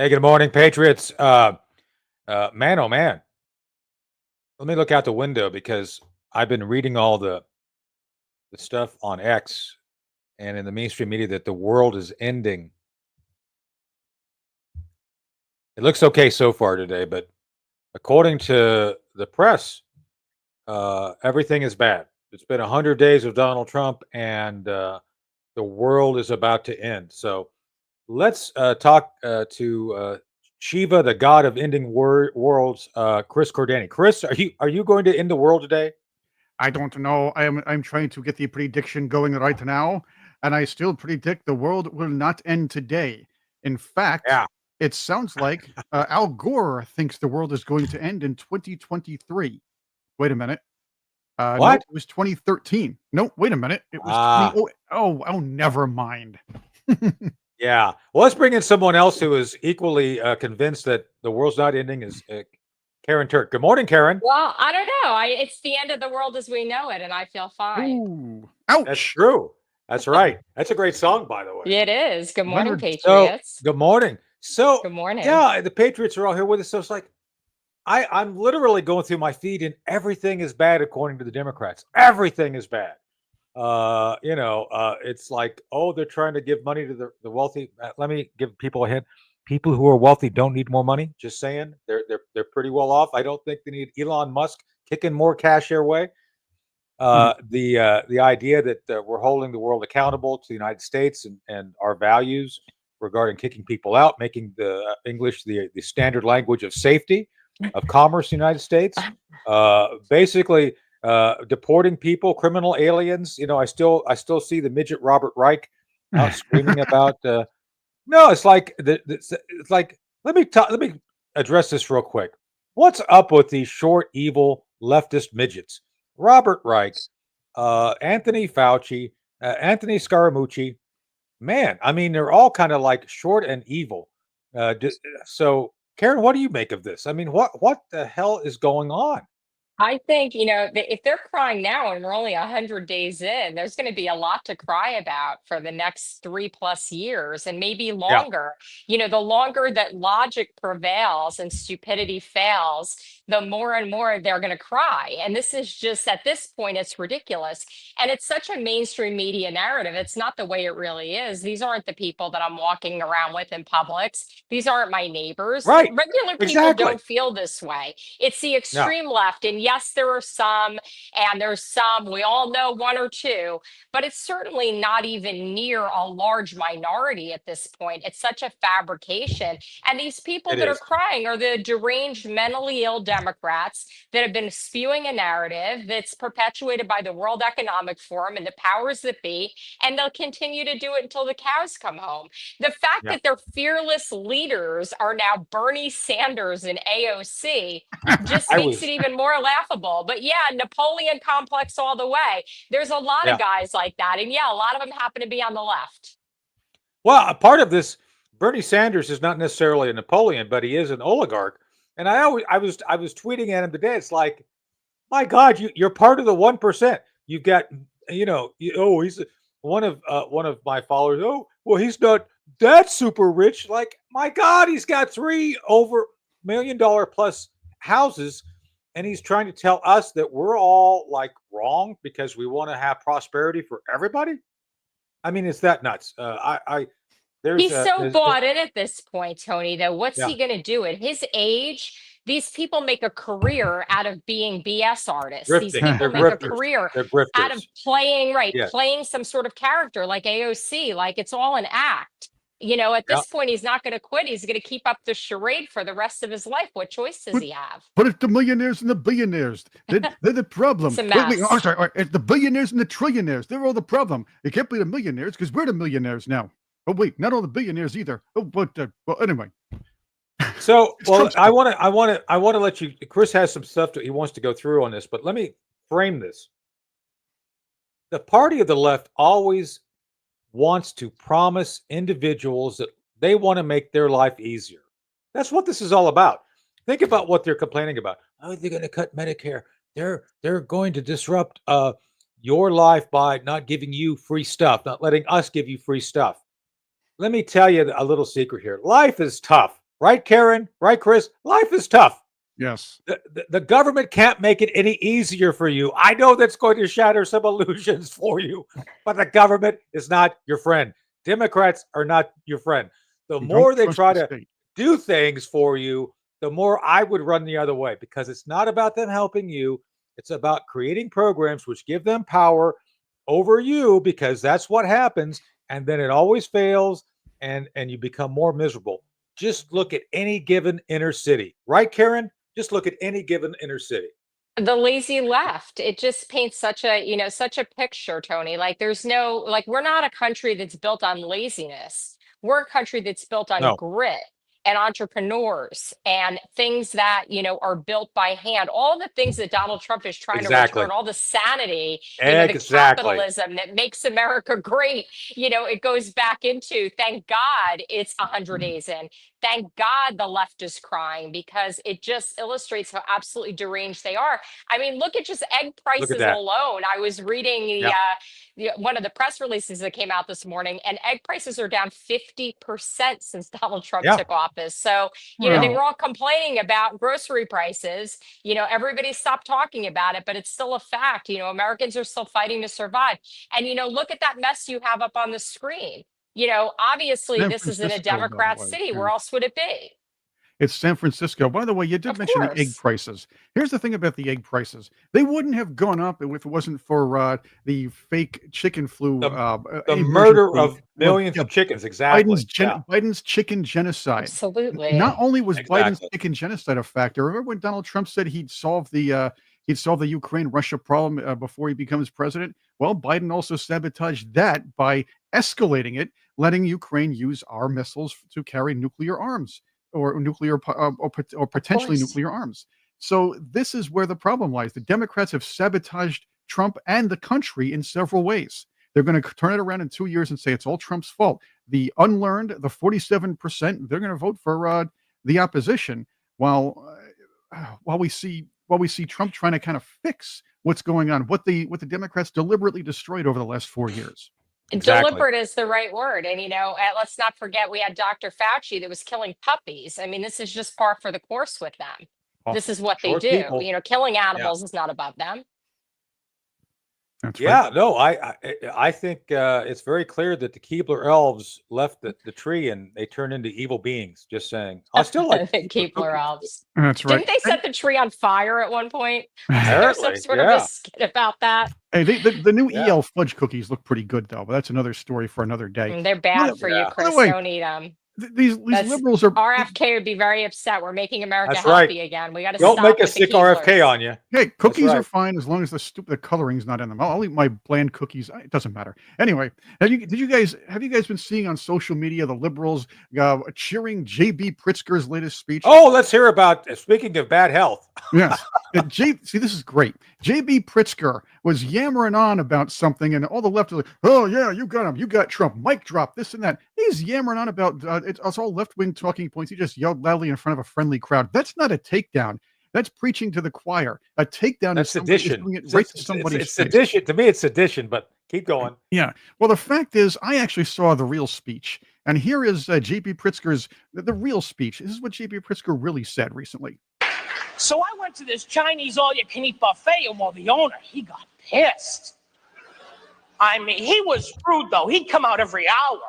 Hey, good morning, Patriots. Man, oh man, let me look out the window because I've been reading all the stuff on X and in the mainstream media that the world is ending. It looks okay so far today, but according to the press, everything is bad. It's been 100 days of Donald Trump, and the world is about to end. So let's talk to Shiva, the god of ending worlds, Chris Cordani. Chris, are you going to end the world today? I don't know. I'm trying to get the prediction going right now, and I still predict the world will not end today. In fact, Yeah. it sounds like Al Gore thinks the world is going to end in 2023. Wait a minute. No, What? it was 2013. No, wait a minute. It was 20. Ah, Oh, never mind. yeah. Well, let's bring in someone else who is equally convinced that the world's not ending. Is Karen Turk? Good morning, Karen. Well, I don't know. It's the end of the world as we know it, and I feel fine. Ooh, That's ouch. true. That's right. That's a great song, by the way. It is. Good morning, Leonard, So, Patriots. good morning. So, Good morning. yeah, the Patriots are all here with us. So it's like I'm literally going through my feed, and everything is bad according to the Democrats. Everything is bad. It's like, oh, they're trying to give money to the wealthy. Let me give people a hint. People who are wealthy don't need more money. Just saying, they're pretty well off. I don't think they need Elon Musk kicking more cash their way. The idea that we're holding the world accountable to the United States and our values regarding kicking people out, making the English the standard language of safety, of commerce in the United States, basically deporting people, criminal aliens. I still see the midget Robert Reich out screaming about. No, it's like it's like let me address this real quick. What's up with these short, evil leftist midgets? Robert Reich, Anthony Fauci, Anthony Scaramucci. Man, I mean, they're all kind of like short and evil. So, Karen, what do you make of this? I mean, what the hell is going on? I think, if they're crying now and we're only 100 days in, there's going to be a lot to cry about for the next 3+ years and maybe Yeah, longer. The longer that logic prevails and stupidity fails, the more and more they're going to cry. And this is just, at this point, it's ridiculous. And it's such a mainstream media narrative. It's not the way it really is. These aren't the people that I'm walking around with in Publix. These aren't my neighbors. right. Regular people Exactly. don't feel this way. It's the No, extreme left. And yes, there are some, and there's some, we all know one or two, but it's certainly not even near a large minority at this point. It's such a fabrication. And these people it that are is. crying are the deranged, mentally ill Democrats that have been spewing a narrative that's perpetuated by the World Economic Forum and the powers that be, and they'll continue to do it until the cows come home. The fact Yeah. that their fearless leaders are now Bernie Sanders and AOC just I makes it was. even more laughable. But yeah, Napoleon complex all the way. There's a lot of Yeah. guys like that. And yeah, a lot of them happen to be on the left. Well, a part of this, Bernie Sanders is not necessarily a Napoleon, but he is an oligarch. And I was tweeting at him today. It's like, my God, you're part of the 1%. You've got, he's one of my followers. Oh, well, he's not that super rich. Like, my God, he's got three over $1 million plus houses, and he's trying to tell us that we're all like wrong because we want to have prosperity for everybody. I mean, it's that nuts. There's He's so bought in at this point, Tony, that what's yeah, he going to do at his age? These people make a career out of being BS artists. These grifting. people They're make a grifters. career They're out of grifters. playing, right, Yes. playing some sort of character like AOC, like it's all an act. At Yeah. this point, he's not going to quit. He's going to keep up the charade for the rest of his life. What choice does but, he have? but it's the millionaires and the billionaires. They're the problem. It's a Wait, I'm mess. sorry. It's the billionaires and the trillionaires. They're all the problem. It can't be the millionaires because we're the millionaires now. Oh, wait, not all the billionaires either. Oh, but, well, anyway. So, It's well, Trump I stuff. want to let you. Chris has some stuff that he wants to go through on this, but let me frame this. The party of the left always wants to promise individuals that they want to make their life easier. That's what this is all about. Think about what they're complaining about. Oh, they're going to cut Medicare. They're going to disrupt your life by not giving you free stuff, not letting us give you free stuff. Let me tell you a little secret here. Life is tough. Right, Karen? Right, Chris? Life is tough. Yes. The government can't make it any easier for you. I know that's going to shatter some illusions for you, but the government is not your friend. Democrats are not your friend. The You don't more they trust try the to state. do things for you, the more I would run the other way, because it's not about them helping you. It's about creating programs which give them power over you, because that's what happens. And then it always fails, and you become more miserable. Just look at any given inner city, right, Karen? Just look at any given inner city. The lazy left, it just paints such a, such a picture, Tony. Like there's no, like, we're not a country that's built on laziness. We're a country that's built on No, grit and entrepreneurs and things that, are built by hand. All the things that Donald Trump is trying to exactly. return, all the sanity, the Exactly. capitalism that makes America great, it goes back into, thank God it's 100 days in. Thank God the left is crying, because it just illustrates how absolutely deranged they are. I mean, look at just egg Look at prices that. alone. I was reading Yeah. one of the press releases that came out this morning, and egg prices are down 50% since Donald Trump Yeah. took office. So, they Well, were all complaining about grocery prices. Everybody stopped talking about it, but it's still a fact. Americans are still fighting to survive. And, look at that mess you have up on the screen. Obviously, San this is in a Francisco, by the Democrat way. city. Yeah. Where else would it be? It's San Francisco. By the way, you did Of mention the egg course. prices. Here's the thing about the egg prices. They wouldn't have gone up if it wasn't for the fake chicken flu The murder emergency. of Well, millions yeah, of chickens. Exactly. Yeah. Biden's chicken genocide. Not Absolutely. only was Biden's Exactly. chicken genocide a factor. Remember when Donald Trump said he'd solve the Ukraine Russia problem before he becomes president? Well, Biden also sabotaged that by escalating it, letting Ukraine use our missiles to carry nuclear arms or or Of potentially course. nuclear arms. So this is where the problem lies. The Democrats have sabotaged Trump and the country in several ways. They're going to turn it around in 2 years and say it's all Trump's fault. The unlearned, the 47%, they're going to vote for the opposition, while while we see Trump trying to kind of fix what's going on, what the Democrats deliberately destroyed over the last 4 years. Exactly. Deliberate is the right word. And, let's not forget we had Dr. Fauci that was killing puppies. I mean, this is just par for the course with them. This Awful. is what they Short do. people. Killing Yeah. animals is not above them. That's right. Yeah. No, I think it's very clear that the Keebler elves left the tree and they turned into evil beings. Just saying. I still like The Keebler Keebler cookies. elves. That's right. Didn't they set the tree on fire at one point? Wasn't there some Apparently. sort of a Yeah. skit about that? Hey, the new Yeah. EL fudge cookies look pretty good though, but that's another story for another day. They're By bad for you, Yeah. the Chris. way, Don't eat them. these That's liberals are. RFK would be very upset. We're making America That's right. healthy again. We got to Don't stop make a with the sick RFK Keeblers. on you. Hey, cookies are right. fine as long as the coloring's not in them. I'll eat my bland cookies. It doesn't matter. Anyway, have you guys been seeing on social media the liberals cheering JB Pritzker's latest speech? Oh, let's hear about, speaking of bad health. Yes. See, this is great. JB Pritzker was yammering on about something, and all the left are like, oh, yeah, you got him. You got Trump. Mic drop, this and that. He's yammering on about it's all left wing talking points. He just yelled loudly in front of a friendly crowd. That's not a takedown. That's preaching to the choir. A takedown That's is somebody sedition. doing it right to somebody's It's face. sedition. To me, it's sedition, but keep going. Yeah. Well, the fact is, I actually saw the real speech, and here is JB Pritzker's the real speech. This is what JB Pritzker really said recently. So I went to this Chinese all-you-can-eat buffet, and well, the owner, he got pissed. I mean, he was rude, though. He'd come out every hour.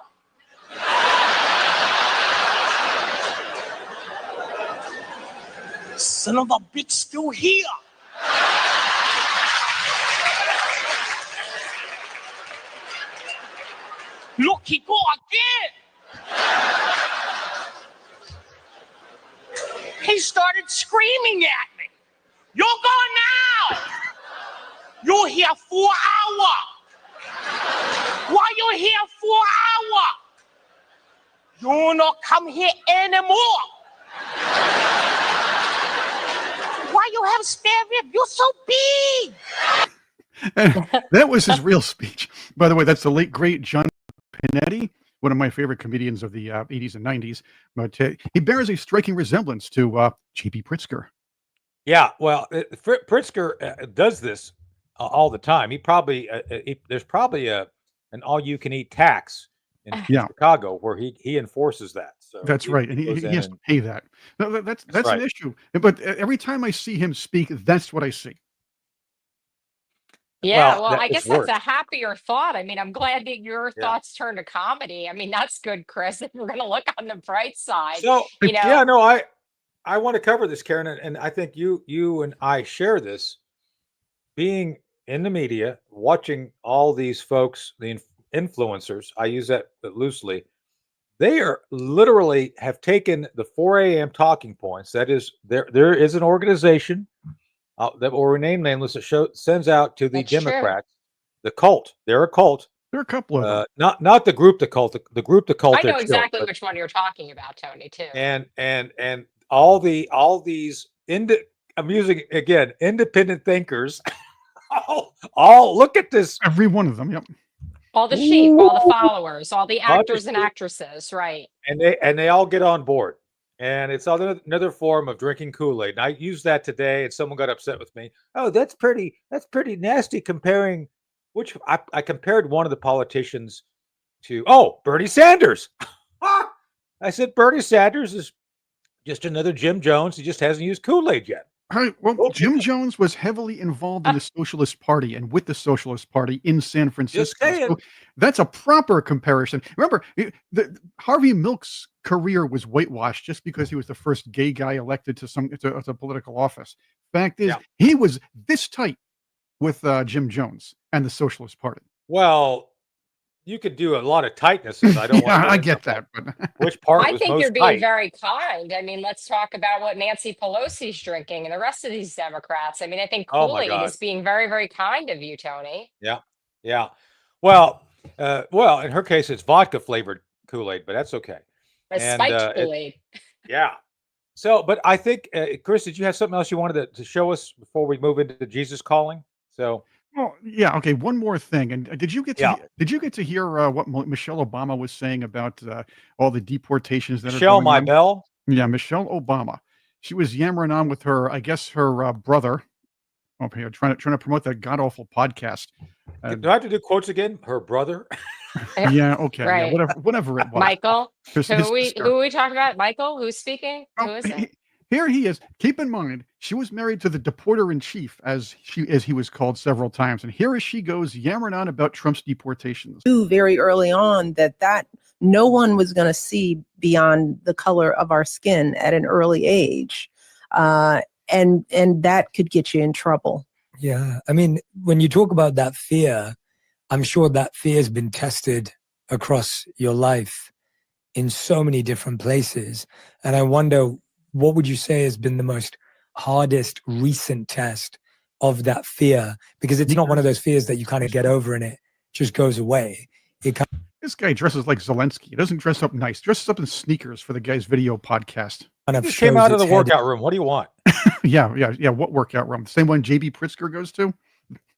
Son of a bitch, still here. Look, he go again. He started screaming at me. You're gone now. You're here 4 hours. Why you here 4 hours? You not come here anymore. Why you have spare rib? You're so big. And that was his real speech. By the way, that's the late great John Pinetti, one of my favorite comedians of the 80s and 90s. But he bears a striking resemblance to JB Pritzker. Yeah, well, Pritzker does this all the time. He probably there's probably an all-you-can-eat tax in Yeah. Chicago where he enforces that. So That's right, and he goes he in has to and pay that. No, that's right. an issue. But every time I see him speak, that's what I see. Yeah, Well, well, that I it's guess that's worse. a happier thought. I mean, I'm glad that your Yeah. thoughts turn to comedy. I mean, that's good, Chris. If we're going to look on the bright side, So you know, yeah, no, I want to cover this, Karen, and I think you and I share this. Being in the media, watching all these folks, the influencers, I use that loosely. They are literally have taken the 4 a.m. talking points. That is, there is an organization that will remain nameless that sends out to the that's true. Democrats, the cult. They're a cult. There are a couple of them. Not the group, the cult, the group, the cult. I They're know killed, exactly but which one you're talking about, Tony, too. and all these I'm using again independent thinkers. all look at this. Every one of them. Yep. All the sheep, Ooh, all the followers, all the bunch of actors and sheep, actresses, right? and they all get on board. And it's another form of drinking Kool-Aid. And I used that today, and someone got upset with me. Oh, that's pretty nasty comparing. Which I compared one of the politicians to Bernie Sanders. I said Bernie Sanders is just another Jim Jones. He just hasn't used Kool-Aid yet. Well, Okay. Jim Jones was heavily involved in the Socialist Party and with the Socialist Party in San Francisco. saying. So that's a proper comparison. Remember, Harvey Milk's career was whitewashed just because he was the first gay guy elected to a political office. Fact is, he was this tight with Jim Jones and the Socialist Party. Well, you could do a lot of tightnesses. I don't want to. I get that, but which part I was think most you're being tight? very kind. I mean, let's talk about what Nancy Pelosi's drinking and the rest of these Democrats. I mean, I think Oh my Kool-Aid God. is being very, very kind of you, Tony. Yeah. Well, in her case, it's vodka flavored Kool-Aid, but that's okay. A And spiked Kool-Aid. yeah. So, but I think, Chris, did you have something else you wanted to show us before we move into Jesus calling? So, well, yeah, okay. One more thing, and did you get to hear what Michelle Obama was saying about all the deportations that Michelle, are going on? Belle. Yeah, Michelle Obama. She was yammering on with her, I guess, her brother. Okay, trying to promote that god awful podcast. Do I have to do quotes again? Her brother. Yeah, okay, Right. yeah, whatever it was. Michael, His who are we sister. talking about? Michael, who's speaking? Who Oh, is it? Here he is. Keep in mind, she was married to the deporter in chief, as he was called several times, and here she goes yammering on about Trump's deportations. Very early on that no one was going to see beyond the color of our skin at an early age, and that could get you in trouble. Yeah, I mean, when you talk about that fear, I'm sure that fear has been tested across your life in so many different places, and I wonder, what would you say has been the most hardest recent test of that fear? Because it's not one of those fears that you kind of get over and it just goes away. This guy dresses like Zelensky. He doesn't dress up nice. Dresses up in sneakers for the guy's video podcast. Kind of Just came shows out of its the head workout room. What do you want? Yeah. What workout room? The same one JB Pritzker goes to?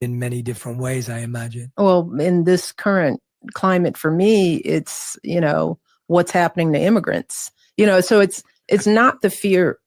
in many different ways, I imagine. Well, in this current climate for me, it's, what's happening to immigrants. So it's not the fear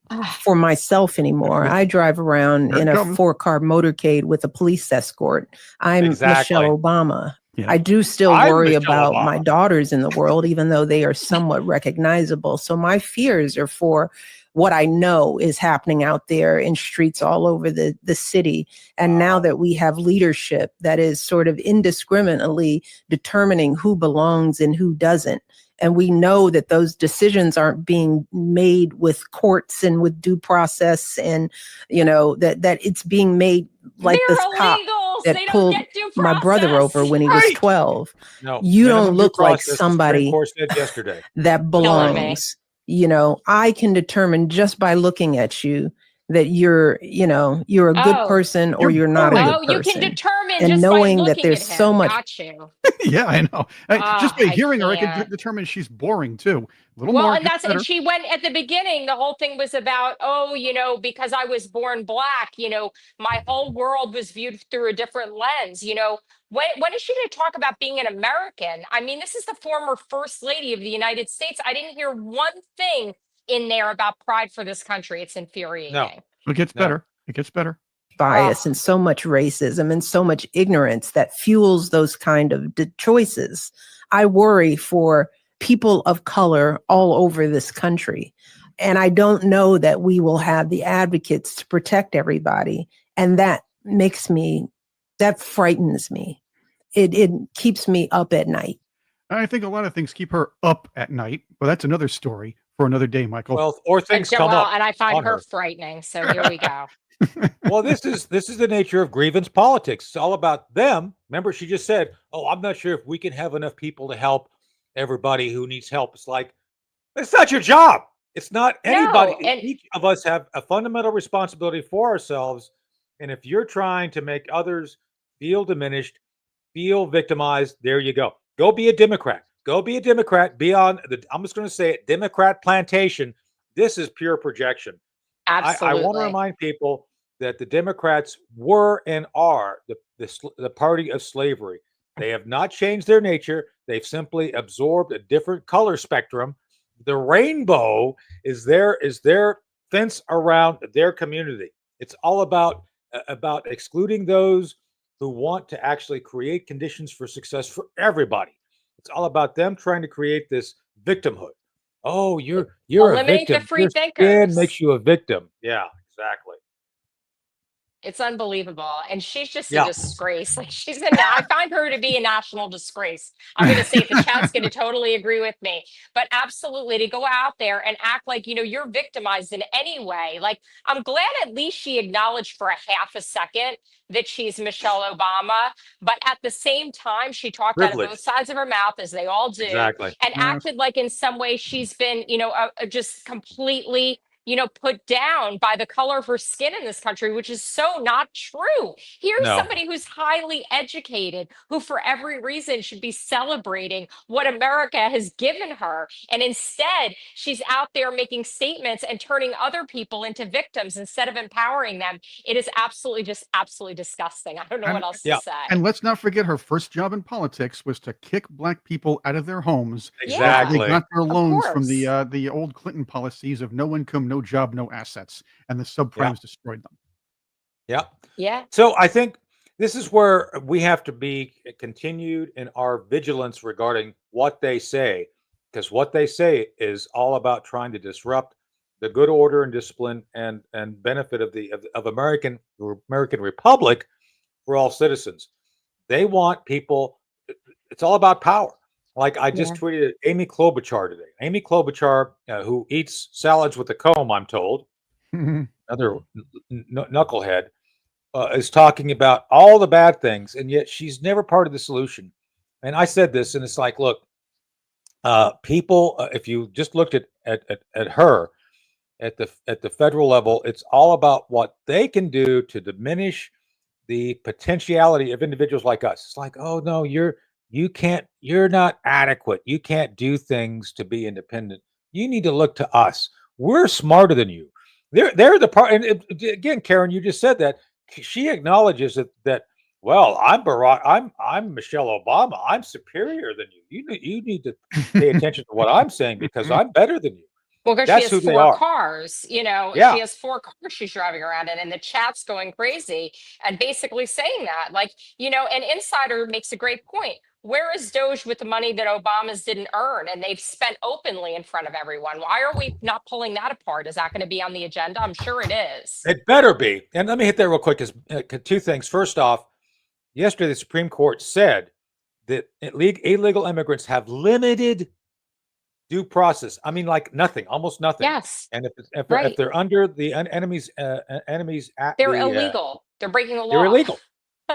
for myself anymore. I drive around in a 4-car motorcade with a police escort. I'm Michelle Obama. Yeah. I do still worry about Obama. my daughters in the world, even though they are somewhat recognizable. So my fears are for what I know is happening out there in streets all over the city. And now that we have leadership that is sort of indiscriminately determining who belongs and who doesn't, and we know that those decisions aren't being made with courts and with due process, and that it's being made like They're this cop illegals. that They don't pulled get due my brother process. over when he was 12. No, You minimum don't due look like process, the Supreme somebody Court said yesterday. that Killing me. belongs. I can determine just by looking at you that you're a good person or you're not a boring. good Oh, you person. can determine And just knowing by that looking there's at him. so much- Got you. Yeah, I know. Just by I hearing her, I can can't. determine she's boring too. A little Well, more. and gets better. she went at the beginning. The whole thing was about, because I was born black, my whole world was viewed through a different lens. When is she going to talk about being an American? I mean, this is the former first lady of the United States. I didn't hear one thing in there about pride for this country. It's infuriating. No. It gets better. It gets better. bias and so much racism and so much ignorance that fuels those kind of choices. I worry for people of color all over this country. And I don't know that we will have the advocates to protect everybody. And that frightens me. It keeps me up at night. I think a lot of things keep her up at night, but that's another story for another day, Michael. Well, or things come up. And I find on her frightening. So here we go. Well, this is the nature of grievance politics. It's all about them. Remember, she just said, "Oh, I'm not sure if we can have enough people to help everybody who needs help." It's like, it's not your job. It's not anybody. No, and Each of us have a fundamental responsibility for ourselves. And if you're trying to make others feel diminished, feel victimized, there you go. Go be a Democrat. Go be a Democrat. Be on the, I'm just going to say it, Democrat plantation. This is pure projection. absolutely. I want to remind people that the Democrats were and are the party of slavery. They have not changed their nature. They've simply absorbed a different color spectrum. The rainbow is their fence around their community. It's all about excluding those who want to actually create conditions for success for everybody. It's all about them trying to create this victimhood. Oh, you're a Eliminate the victim. free Your skin thinkers. makes you a victim. Yeah, exactly. It's unbelievable. And she's just Yeah. a disgrace. Like I find her to be a national disgrace. I'm going to say it, the chat's going to totally agree with me, but absolutely to go out there and act like, you're victimized in any way. Like, I'm glad at least she acknowledged for a half a second that she's Michelle Obama, but at the same time, she talked out of both Privilege. sides of her mouth, as they all do, Exactly. and acted like in some way she's been, just completely put down by the color of her skin in this country, which is so not true. Here's No. somebody who's highly educated, who for every reason should be celebrating what America has given her. And instead, she's out there making statements and turning other people into victims instead of empowering them. It is absolutely disgusting. I don't know what else to say. And let's not forget her first job in politics was to kick black people out of their homes. Exactly. They got their loans from course. the old Clinton policies of no income, no job, no assets, and the subprimes destroyed them. Yeah. Yeah. So I think this is where we have to be continued in our vigilance regarding what they say, because what they say is all about trying to disrupt the good order and discipline and benefit of American Republic for all citizens. They want people. It's all about power. Like I just tweeted Amy Klobuchar today. Amy Klobuchar, who eats salads with a comb, I'm told, another knucklehead, is talking about all the bad things, and yet she's never part of the solution. And I said this, and it's like, look, people, if you just looked at her at the federal level, it's all about what they can do to diminish the potentiality of individuals like us. It's like, oh no, you're not adequate. You can't do things to be independent. You need to look to us. We're smarter than you. They're the part. And again, Karen, you just said that she acknowledges that. Well, I'm Barack. I'm Michelle Obama. I'm superior than you. You need to pay attention to what I'm saying because I'm better than you. Well, because That's she has who they 4 are. cars, Yeah. she has 4 cars she's driving around in, and the chat's going crazy and basically saying that, like, an insider makes a great point. Where is Doge with the money that Obama's didn't earn and they've spent openly in front of everyone? Why are we not pulling that apart? Is that going to be on the agenda? I'm sure it is. It better be. And let me hit that real quick. Because 2 things. First off, yesterday the Supreme Court said that illegal immigrants have limited due process. I mean, like nothing, almost nothing. Yes. And if they're under the enemies act, they're illegal. They're breaking the law. They're illegal.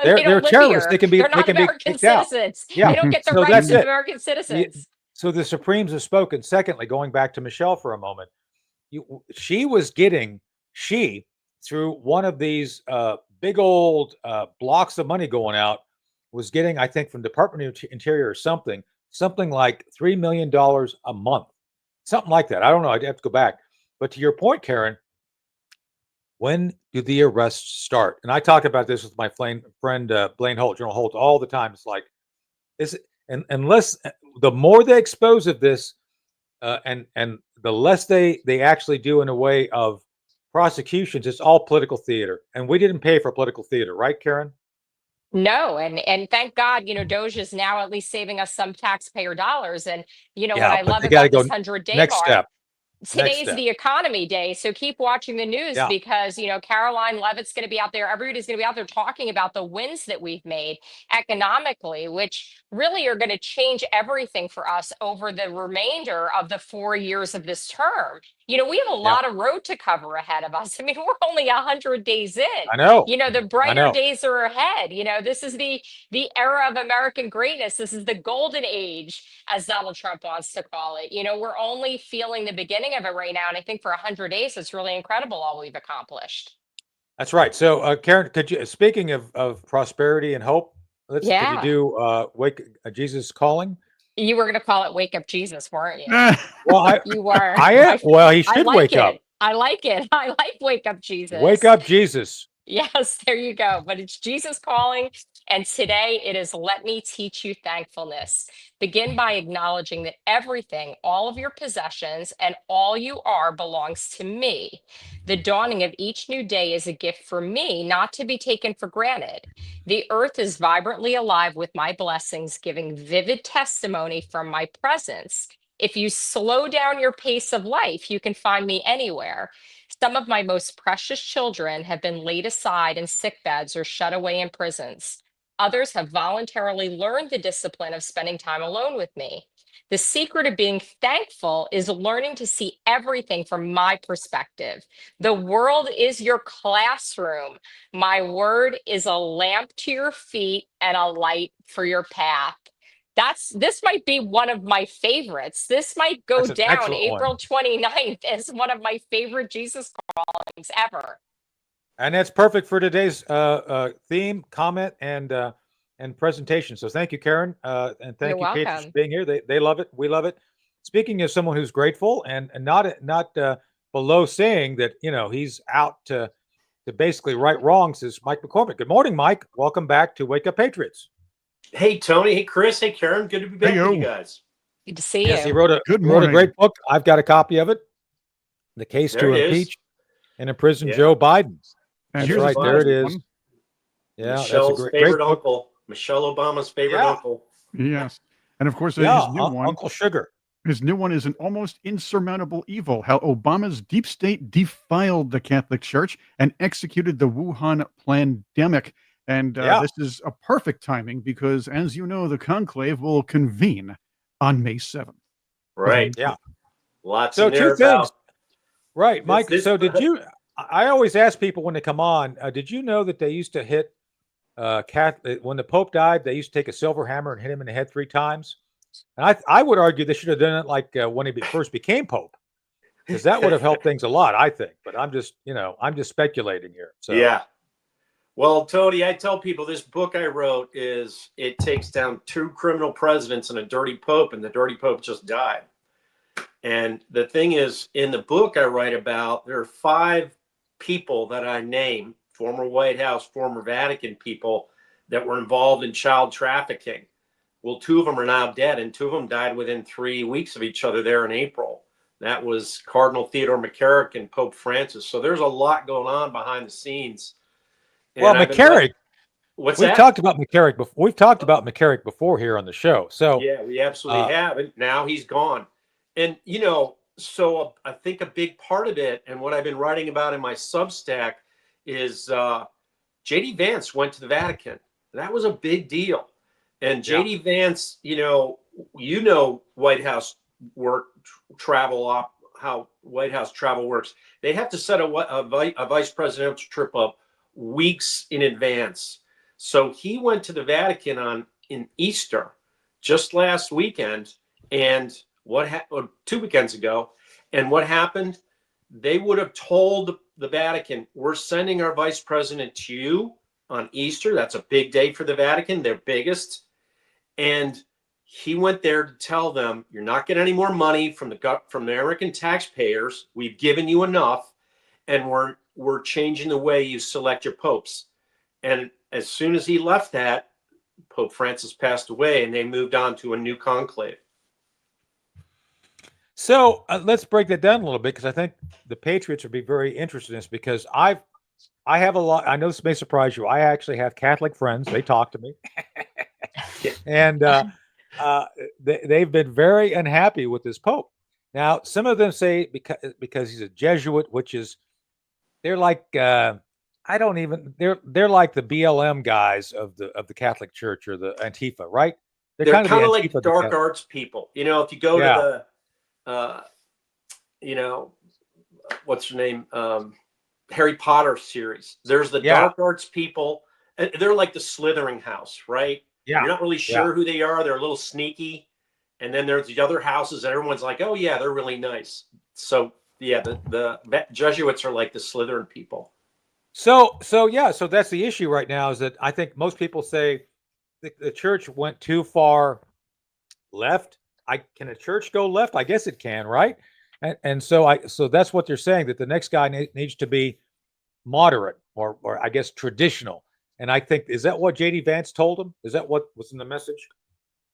They're terrorists. Here. They can be. They're not they can American be kicked out. citizens. Yeah. They don't get the So rights that's of it. American citizens. So the Supremes have spoken. Secondly, going back to Michelle for a moment, she was getting through one of these big old blocks of money going out, was getting, I think, from Department of Interior or something like $3 million a month. Something like that. I don't know. I'd have to go back. But to your point, Karen, when do the arrests start? And I talk about this with my friend Blaine Holt, General Holt, all the time. It's like, unless the more they expose of this, and the less they actually do in a way of prosecutions, it's all political theater. And we didn't pay for political theater, right, Karen? No, and thank God, Doge is now at least saving us some taxpayer dollars. And what Yeah, I but love they got to about go this 100-day next mark, step. Next today's step. the economy day, so keep watching the news, Yeah. because Caroline Levitt's going to be out there, everybody's going to be out there talking about the wins that we've made economically, which really are going to change everything for us over the remainder of the 4 years of this term. We have a Yeah. lot of road to cover ahead of us. I mean, we're only 100 days in. I know. The I brighter know. days are ahead. This is the era of American greatness. This is the golden age, as Donald Trump wants to call it. We're only feeling the beginning of it right now. And I think for 100 days, it's really incredible all we've accomplished. That's right. So, Karen, could you, speaking of prosperity and hope, could you Yeah. do Wake Jesus Calling? You were going to call it Wake Up Jesus, weren't you? Well, You were. I am. Well, he I should like wake up. it. I like it. I like Wake Up Wake Jesus. up, Jesus. Yes, there you go. But it's Jesus calling. And today it is let me teach you thankfulness. Begin by acknowledging that everything, all of your possessions, and all you are belongs to me. The dawning of each new day is a gift for me, not to be taken for granted. The earth is vibrantly alive with my blessings, giving vivid testimony from my presence. If you slow down your pace of life, you can find me anywhere. Some of my most precious children have been laid aside in sick beds or shut away in prisons. Others have voluntarily learned the discipline of spending time alone with me. The secret of being thankful is learning to see everything from my perspective. The world is your classroom. My word is a lamp to your feet and a light for your path. This might be one of my favorites. This might go That's an down excellent one. April 29th as one of my favorite Jesus callings ever. And that's perfect for today's theme, comment, and presentation. So thank you, Karen, and You're thank you, Patriots, for welcome. being here. They love it. We love it. Speaking of someone who's grateful and not below saying that he's out to basically right wrongs is Mike McCormick. Good morning, Mike. Welcome back to Wake Up Patriots. Hey, Tony. Hey, Chris. Hey, Karen. Good to be back with Heyo. you guys. Good to see Yes, he you. wrote a Good wrote a morning. great book. I've got a copy of it. The Case There to it is. Impeach and Imprison Yeah. Joe Biden. And That's here's right. a There it second is. one. Yeah, that's a Michelle's great favorite book. uncle. Michelle Obama's favorite Yeah. uncle. Yes. And of course, Yeah, his new one. Uncle Sugar. His new one is an almost insurmountable evil: how Obama's deep state defiled the Catholic Church and executed the Wuhan pandemic. And Yeah. this is a perfect timing because, as you know, the conclave will convene on May 7th. Right. Yeah. Lots So in there two things. about Right, Mike. this. So did you? I always ask people when they come on. Did you know that they used to hit when the Pope died? They used to take a silver hammer and hit him in the head 3 times. And I would argue they should have done it like when he first became Pope, because that would have helped things a lot, I think. But I'm just speculating here. So Yeah. Well, Tony, I tell people this book I wrote it takes down 2 criminal presidents and a dirty Pope, and the dirty Pope just died. And the thing is, in the book I write about, there are 5 people that I name, former White House, former Vatican people that were involved in child trafficking. Well, 2 of them are now dead, and 2 of them died within 3 weeks of each other there in April. That was Cardinal Theodore McCarrick and Pope Francis. So there's a lot going on behind the scenes. And well, I've been McCarrick. What's We've that? talked about McCarrick before. We've talked about McCarrick before here on the show. So Yeah, we absolutely have. And now he's gone. And, so I think a big part of it, and what I've been writing about in my Substack, is J.D. Vance went to the Vatican. That was a big deal. And J.D. Vance, White House how White House travel works. They have to set a vice presidential trip up weeks in advance. So he went to the Vatican in Easter just last weekend, and 2 weekends ago. And what happened? They would have told the Vatican, we're sending our vice president to you on Easter. That's a big day for the Vatican, their biggest. And he went there to tell them, you're not getting any more money from the American taxpayers. We've given you enough, and we're changing the way you select your popes. And as soon as he left that, Pope Francis passed away, and they moved on to a new conclave. let's break that down a little bit, because I think the Patriots would be very interested in this, because I've I have a lot. I know this may surprise you. I actually have Catholic friends. They talk to me, and they've been very unhappy with this Pope. Now, some of them say because he's a Jesuit, which is they're like I don't even they're like the BLM guys of the Catholic Church or the Antifa, right? They're kind of kind the of like Antifa. dark arts people. You know, if you go to the, you know, what's her name? Harry Potter series. There's the dark arts people. And they're like the slithering house, right? Yeah. You're not really sure who they are. They're a little sneaky. And then there's the other houses that everyone's like, oh yeah, they're really nice. So yeah, the Jesuits are like the Slytherin people. So that's the issue right now is that I think most people say the church went too far left. Can a church go left? I guess it can, right? And so that's what they're saying, that the next guy needs to be moderate or I guess traditional. And I think, is that what JD Vance told him? Is that what was in the message?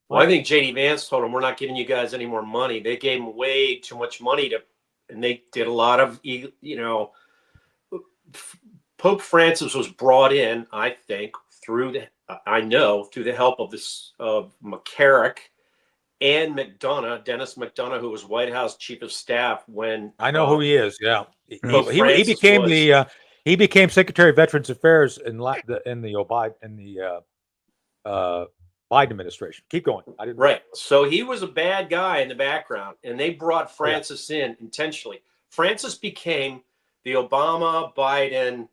Well, I think JD Vance told him, we're not giving you guys any more money. They gave him way too much money and they did a lot of, you know, Pope Francis was brought in, I think, through the help of McCarrick and Dennis McDonough, who was White House Chief of Staff when I know who he is. Yeah, he became he became Secretary of Veterans Affairs in the Biden administration. Keep going. Right. So he was a bad guy in the background, and they brought Francis in intentionally. Francis became the Obama Biden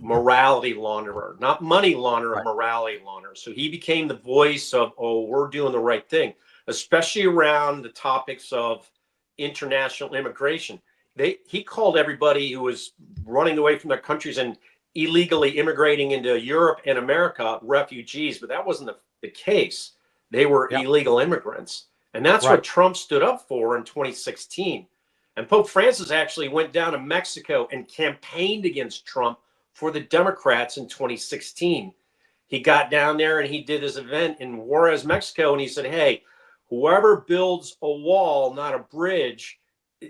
morality launderer, not money launderer, morality launderer. So he became the voice of, oh, we're doing the right thing, especially around the topics of international immigration. He called everybody who was running away from their countries and illegally immigrating into Europe and America refugees, but that wasn't the case. They were illegal immigrants. And that's what Trump stood up for in 2016. And Pope Francis actually went down to Mexico and campaigned against Trump for the Democrats in 2016. He got down there and he did his event in Juarez, Mexico, and he said, hey, whoever builds a wall, not a bridge,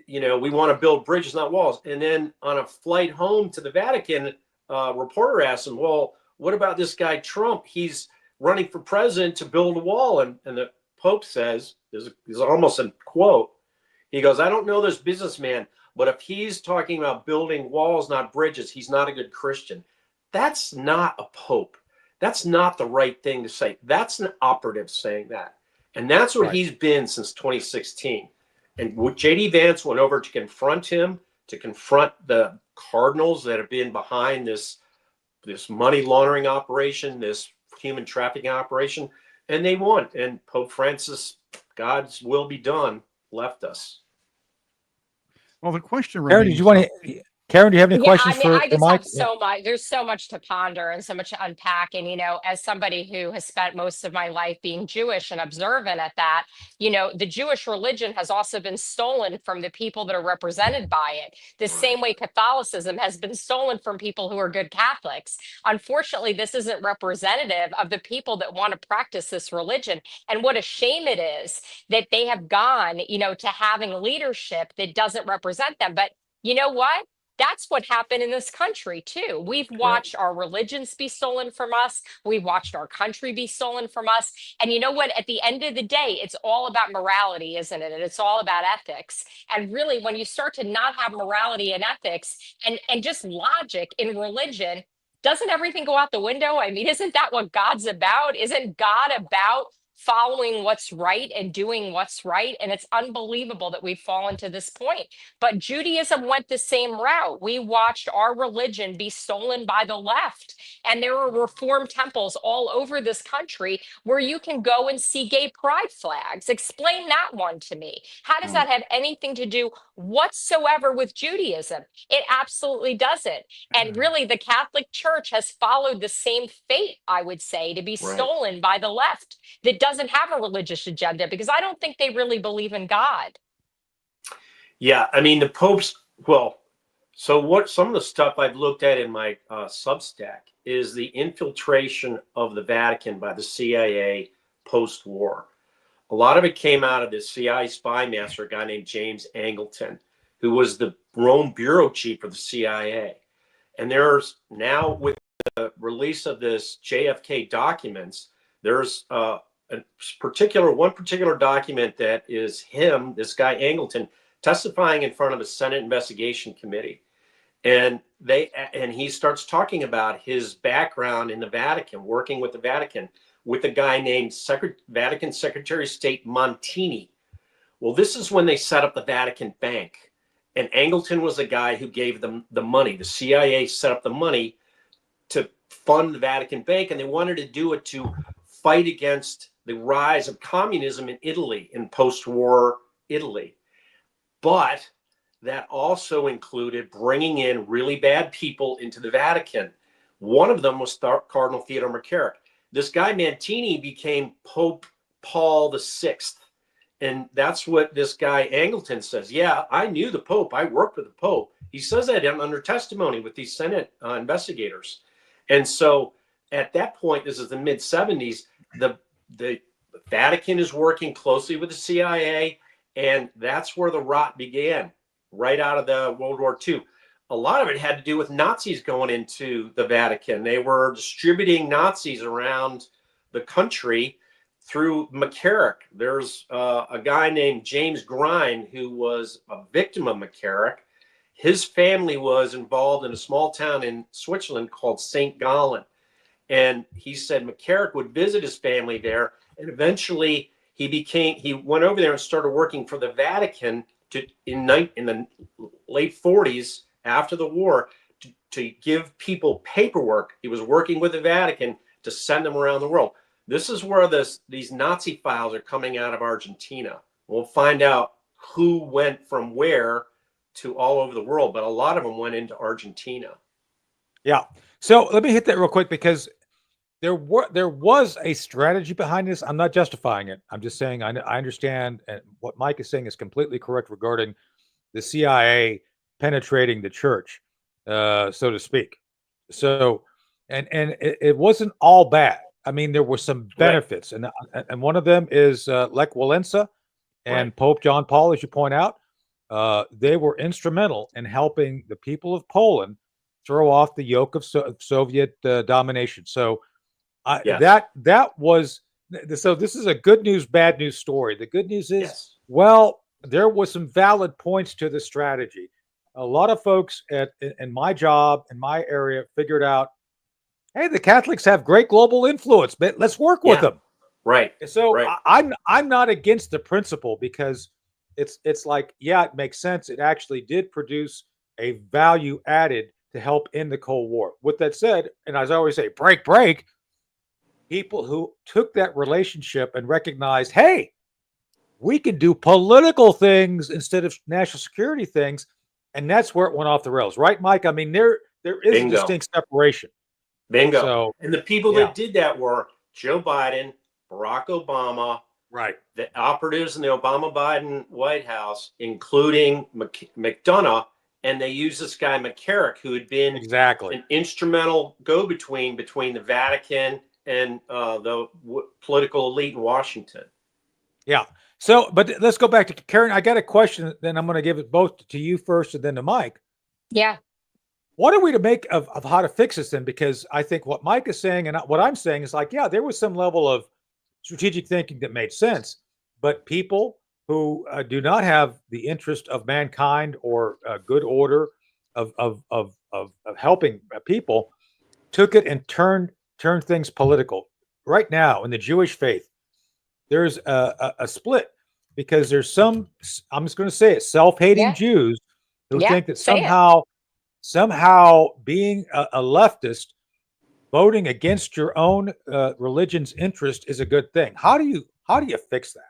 you know, we want to build bridges, not walls. And then on a flight home to the Vatican, reporter asked him, well, what about this guy Trump? He's running for president to build a wall. And the Pope says, this is almost a quote, he goes, I don't know this businessman, but if he's talking about building walls, not bridges, he's not a good Christian. That's not a pope. That's not the right thing to say. That's an operative saying that. And that's what he's been since 2016. And JD Vance went over to confront him, to confront the Cardinals that have been behind this money laundering operation, this human trafficking operation, and they won. And Pope Francis, God's will be done, left us. Well, the question Karen, remains. Karen, do you have any questions I just Mike? have so much. There's so much to ponder and so much to unpack. And, you know, as somebody who has spent most of my life being Jewish and observant at that, you know, the Jewish religion has also been stolen from the people that are represented by it. The same way Catholicism has been stolen from people who are good Catholics. Unfortunately, this isn't representative of the people that want to practice this religion. And what a shame it is that they have gone, you know, to having leadership that doesn't represent them. But you know what? That's what happened in this country, too. We've watched our religions be stolen from us. We've watched our country be stolen from us. And you know what? At the end of the day, it's all about morality, isn't it? And it's all about ethics. And really, when you start to not have morality and ethics and just logic in religion, doesn't everything go out the window? I mean, isn't that what God's about? Isn't God about following what's right and doing what's right? And it's unbelievable that we've fallen to this point. But Judaism went the same route. We watched our religion be stolen by the left. And there are reform temples all over this country where you can go and see gay pride flags. Explain that one to me. How does that have anything to do whatsoever with Judaism? It absolutely doesn't. And really, the Catholic Church has followed the same fate, I would say, to be stolen by the left that doesn't have a religious agenda, because I don't think they really believe in God. Yeah, I mean, the popes, well, so what some of the stuff I've looked at in my Substack is the infiltration of the Vatican by the CIA post-war. A lot of it came out of the CIA spy master, a guy named James Angleton, who was the Rome bureau chief for the CIA. And there's now, with the release of this JFK documents, there's one particular document that is him, this guy Angleton, testifying in front of a Senate investigation committee. And he starts talking about his background in the Vatican, working with the Vatican, with a guy named Vatican Secretary of State Montini. Well, this is when they set up the Vatican Bank. And Angleton was the guy who gave them the money. The CIA set up the money to fund the Vatican Bank, and they wanted to do it to fight against the rise of communism in Italy, in post-war Italy. But that also included bringing in really bad people into the Vatican. One of them was Cardinal Theodore McCarrick. This guy Montini became Pope Paul VI. And that's what this guy Angleton says. Yeah, I knew the Pope. I worked with the Pope. He says that under testimony with these Senate investigators. And so at that point, this is the mid-70s, the Vatican is working closely with the CIA, and that's where the rot began, right out of the World War II. A lot of it had to do with Nazis going into the Vatican. They were distributing Nazis around the country through McCarrick. There's a guy named James Grine who was a victim of McCarrick. His family was involved in a small town in Switzerland called St. Gallen. And he said McCarrick would visit his family there, and eventually he went over there and started working for the Vatican in the late 40s, after the war, to give people paperwork. He was working with the Vatican to send them around the world. This is where these Nazi files are coming out of Argentina. We'll find out who went from where to all over the world, but a lot of them went into Argentina. Yeah. So let me hit that real quick, because there was a strategy behind this. I'm not justifying it. I'm just saying I understand, and what Mike is saying is completely correct regarding the CIA penetrating the church, so to speak. So, and it wasn't all bad. I mean, there were some benefits, and one of them is Lech Walesa and Pope John Paul, as you point out. They were instrumental in helping the people of Poland throw off the yoke of Soviet domination. So that was, so this is a good news, bad news story. The good news is, well, there was some valid points to the strategy. A lot of folks in my job, in my area, figured out, hey, the Catholics have great global influence, but let's work with them. Right. So I'm not against the principle, because it's like, yeah, it makes sense. It actually did produce a value added to help end the Cold War. With that said, and as I always say, break, people who took that relationship and recognized, hey, we can do political things instead of national security things. And that's where it went off the rails. Right, Mike? I mean, there is a distinct separation. Bingo. So, and the people that did that were Joe Biden, Barack Obama, the operatives in the Obama-Biden White House, including McDonough, and they used this guy McCarrick, who had been an instrumental go-between between the Vatican and the political elite in Washington. Yeah. So, but let's go back to Karen. I got a question, then I'm going to give it both to you first and then to Mike. Yeah. What are we to make of how to fix this then? Because I think what Mike is saying and what I'm saying is like, yeah, there was some level of strategic thinking that made sense, but people who do not have the interest of mankind or good order of helping people took it and turned things political. Right now in the Jewish faith, there's a split, because there's some, I'm just going to say it, self-hating Jews who think that somehow being a leftist, voting against your own religion's interest is a good thing. How do you fix that?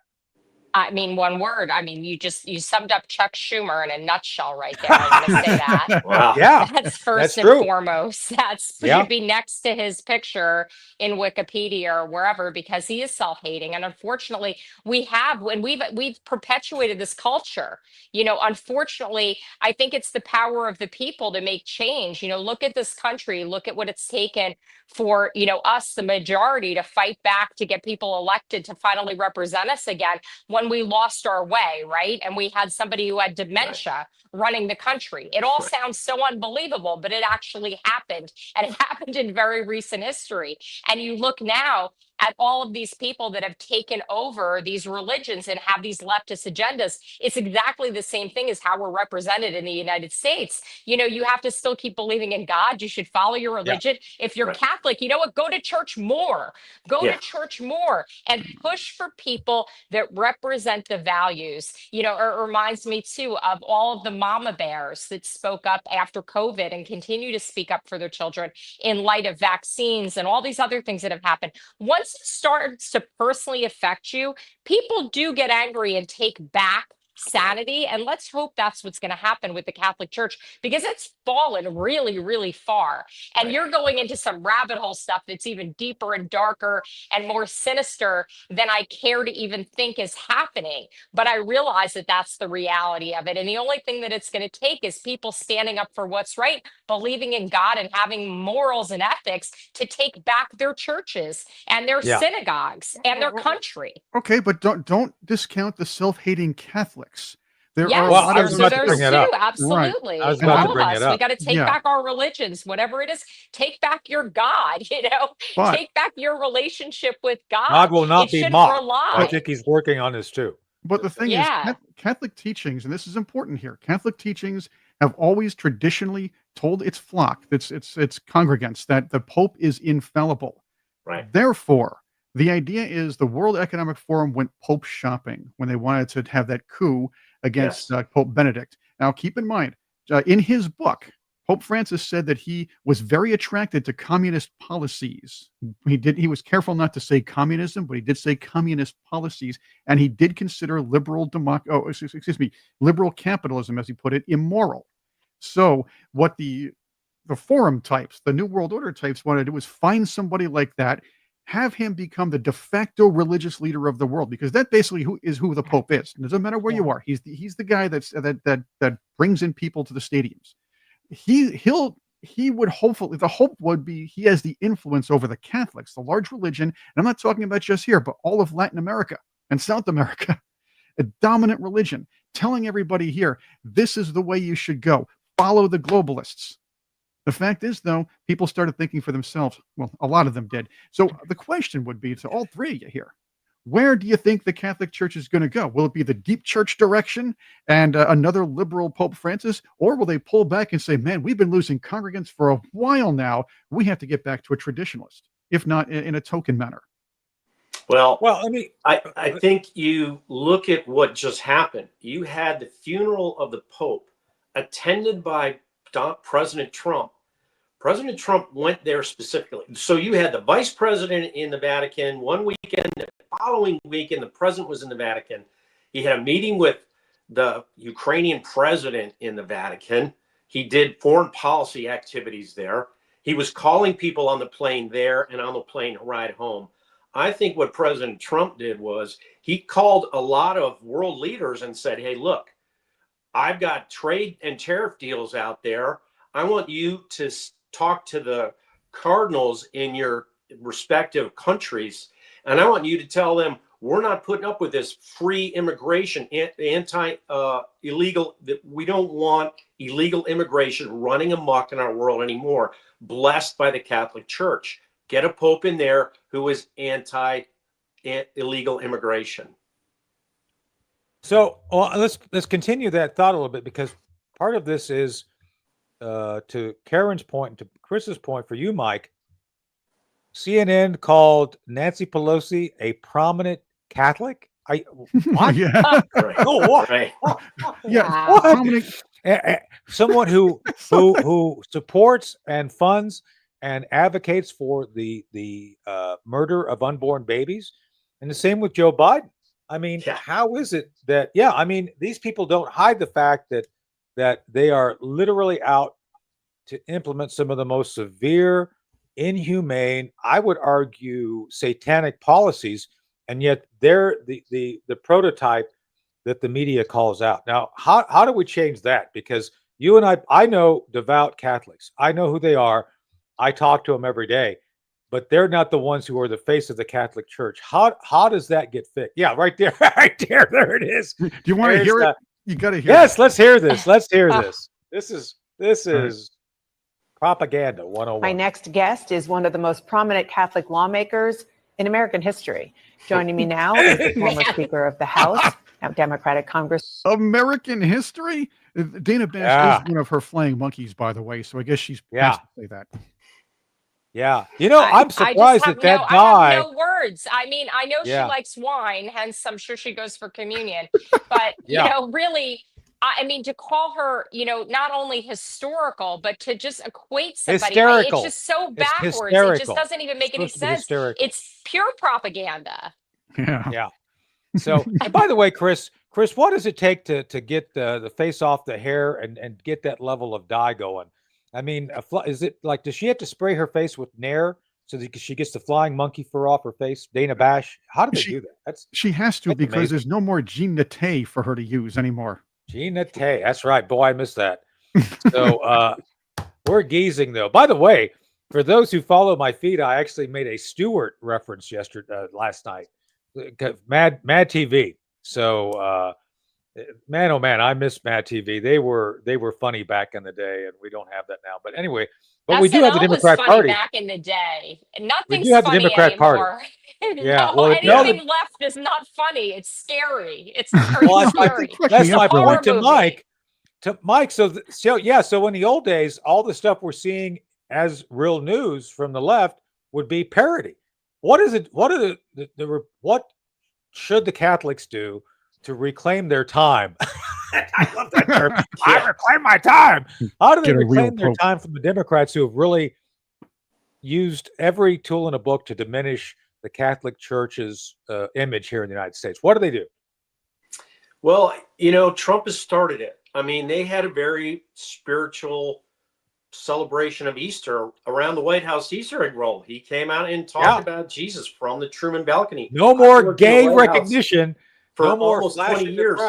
I mean, one word. I mean, you summed up Chuck Schumer in a nutshell right there. I'm going to say that. Wow. Yeah, that's first and foremost. Should be next to his picture in Wikipedia or wherever, because he is self-hating. And unfortunately, we've perpetuated this culture. Unfortunately, I think it's the power of the people to make change. Look at this country. Look at what it's taken for, us, the majority, to fight back to get people elected to finally represent us again. When when we lost our way, right? And we had somebody who had dementia running the country. It all sounds so unbelievable, but it actually happened. And it happened in very recent history. And you look now at all of these people that have taken over these religions and have these leftist agendas. It's exactly the same thing as how we're represented in the United States. You know, you have to still keep believing in God. You should follow your religion. If you're Catholic, you know what? Go to church more. Go to church more and push for people that represent the values. You know, it reminds me too of all of the mama bears that spoke up after COVID and continue to speak up for their children in light of vaccines and all these other things that have happened. Once it starts to personally affect you, people do get angry and take back sanity. And let's hope that's what's going to happen with the Catholic Church, because it's fallen really, really far. And you're going into some rabbit hole stuff that's even deeper and darker and more sinister than I care to even think is happening. But I realize that that's the reality of it. And the only thing that it's going to take is people standing up for what's right, believing in God, and having morals and ethics to take back their churches and their synagogues and their country. Okay, but don't discount the self-hating Catholics. There Yes, are a lot there's of about to those bring it too. up. Absolutely. I was about All to of bring us. it up. We got to take back our religions, whatever it is. Take back your God, you know, But- take back your relationship with God. God will not It be should mocked. rely. I think he's working on this too. But the thing is, Catholic teachings, and this is important here, Catholic teachings have always traditionally told its flock, its congregants, that the Pope is infallible. Right. Therefore, the idea is the World Economic Forum went Pope shopping when they wanted to have that coup against Pope Benedict. Now, keep in mind, in his book, Pope Francis said that he was very attracted to communist policies. He was careful not to say communism, but he did say communist policies, and he did consider liberal capitalism, as he put it, immoral. So what the forum types, the New World Order types, wanted to do was find somebody like that, have him become the de facto religious leader of the world, because that basically who the Pope is. It doesn't matter where you are. He's the guy that brings in people to the stadiums. He would hopefully, the hope would be he has the influence over the Catholics, the large religion. And I'm not talking about just here, but all of Latin America and South America, a dominant religion, telling everybody here, this is the way you should go. Follow the globalists. The fact is, though, people started thinking for themselves. Well, a lot of them did. So the question would be to all three of you here, where do you think the Catholic Church is going to go? Will it be the deep church direction and another liberal Pope Francis? Or will they pull back and say, man, we've been losing congregants for a while now. We have to get back to a traditionalist, if not in a token manner. Well, I mean, I think you look at what just happened. You had the funeral of the Pope attended by President Trump. President Trump went there specifically. So you had the vice president in the Vatican one weekend, the following weekend, the president was in the Vatican. He had a meeting with the Ukrainian president in the Vatican. He did foreign policy activities there. He was calling people on the plane there and on the plane ride home. I think what President Trump did was he called a lot of world leaders and said, hey, look, I've got trade and tariff deals out there. I want you to talk to the Cardinals in your respective countries, and I want you to tell them we're not putting up with this free immigration, illegal. That we don't want illegal immigration running amok in our world anymore. Blessed by the Catholic Church, get a pope in there who is anti-illegal immigration. So let's continue that thought a little bit, because part of this is to Karen's point and to Chris's point for you, Mike. CNN called Nancy Pelosi a prominent Catholic. What? Yeah. Right. Oh, what? Right. Yeah. What? Prominent. Someone who supports and funds and advocates for the murder of unborn babies, and the same with Joe Biden. I mean, how is it that? Yeah, I mean, these people don't hide the fact that they are literally out to implement some of the most severe, inhumane, I would argue, satanic policies, and yet they're the prototype that the media calls out. Now, how do we change that? Because you and I know devout Catholics. I know who they are. I talk to them every day. but they're not the ones who are the face of the Catholic Church. How does that get fixed? Yeah, right there, right there. There it is. Do you want to hear it? You got to hear. Yes, let's hear this. Let's hear this. This is propaganda 101. My next guest is one of the most prominent Catholic lawmakers in American history. Joining me now is the former Speaker of the House, now Democratic Congress. American history? Dana Bash is one of her flying monkeys, by the way, so I guess she's pleased to say that. Yeah. You know, I'm surprised that guy. I have no words. I mean, I know she likes wine, hence I'm sure she goes for communion. But, you know, really, I mean, to call her, you know, not only historical, but to just equate somebody, it's just so backwards. It just doesn't even make any sense. It's pure propaganda. Yeah. So, and by the way, Chris, what does it take to get the face off the hair and get that level of dye going? I mean, is it like, does she have to spray her face with Nair so that she gets the flying monkey fur off her face? Dana Bash, how do they do that? She has to, because amazing. There's no more Jean Naté for her to use anymore. Jean Naté, that's right. Boy, I missed that. So we're geezing though. By the way, for those who follow my feed, I actually made a Stewart reference last night. Mad TV. So man, oh man, I miss Mad TV. They were funny back in the day, and we don't have that now. But anyway, we do have the Democrat Party back in the day. Nothing's we do have funny the Democrat anymore. Party. Yeah, anything left is not funny. It's scary. It's very scary. That's my point to Mike. So in the old days, all the stuff we're seeing as real news from the left would be parody. What is it? What should the Catholics do to reclaim their time? I love that term. I reclaim my time. How do they reclaim their time from the Democrats who have really used every tool in a book to diminish the Catholic Church's image here in the United States? What do they do? Well, you know, Trump has started it. I mean, they had a very spiritual celebration of Easter around the White House Easter egg roll. He came out and talked about Jesus from the Truman balcony. No more gay recognition. For almost 20 years.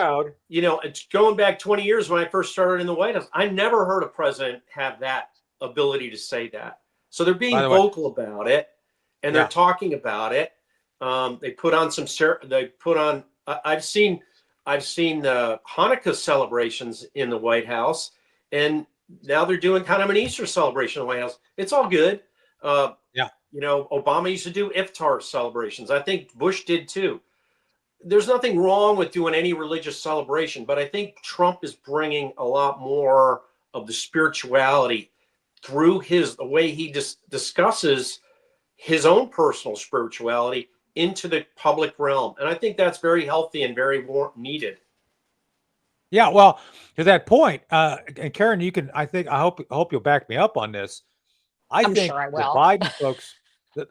You know, it's going back 20 years when I first started in the White House. I never heard a president have that ability to say that. So they're being vocal about it, and they're talking about it. They put on I've seen the Hanukkah celebrations in the White House, and now they're doing kind of an Easter celebration in the White House. It's all good. You know, Obama used to do iftar celebrations. I think Bush did too. There's nothing wrong with doing any religious celebration, but I think Trump is bringing a lot more of the spirituality through the way he discusses his own personal spirituality into the public realm. And I think that's very healthy and very needed. Yeah, well, to that point, and Karen, I hope you'll back me up on this. I'm sure I will.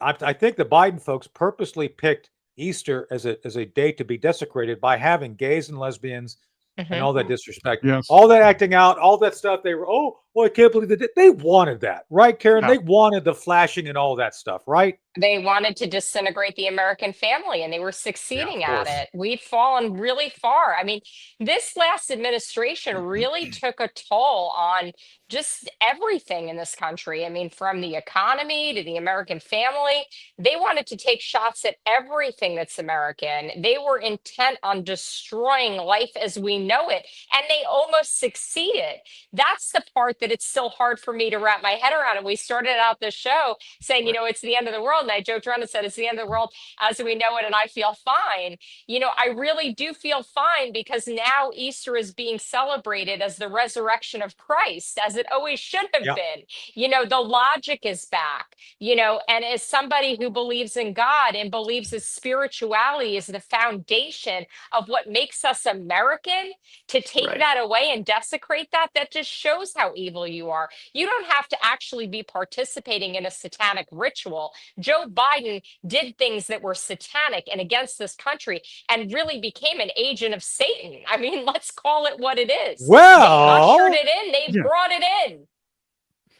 I think the Biden folks purposely picked Easter as a day to be desecrated by having gays and lesbians and all that disrespect, all that acting out, all that stuff. They were, I can't believe they wanted that, right, Karen? No. They wanted the flashing and all that stuff, right? They wanted to disintegrate the American family, and they were succeeding at it. We've fallen really far. I mean, this last administration really took a toll on just everything in this country. I mean, from the economy to the American family, they wanted to take shots at everything that's American. They were intent on destroying life as we know it, and they almost succeeded. That's the part that it's still hard for me to wrap my head around. And we started out the show saying, you know, it's the end of the world. And I joked around and said, it's the end of the world as we know it. And I feel fine. You know, I really do feel fine, because now Easter is being celebrated as the resurrection of Christ, as it always should have been. You know, the logic is back, you know, and as somebody who believes in God and believes that spirituality is the foundation of what makes us American, to take that away and desecrate that just shows how evil you are. You don't have to actually be participating in a satanic ritual. Joe Biden did things that were satanic and against this country and really became an agent of Satan. I mean, let's call it what it is. Well, they ushered it in. They brought it in.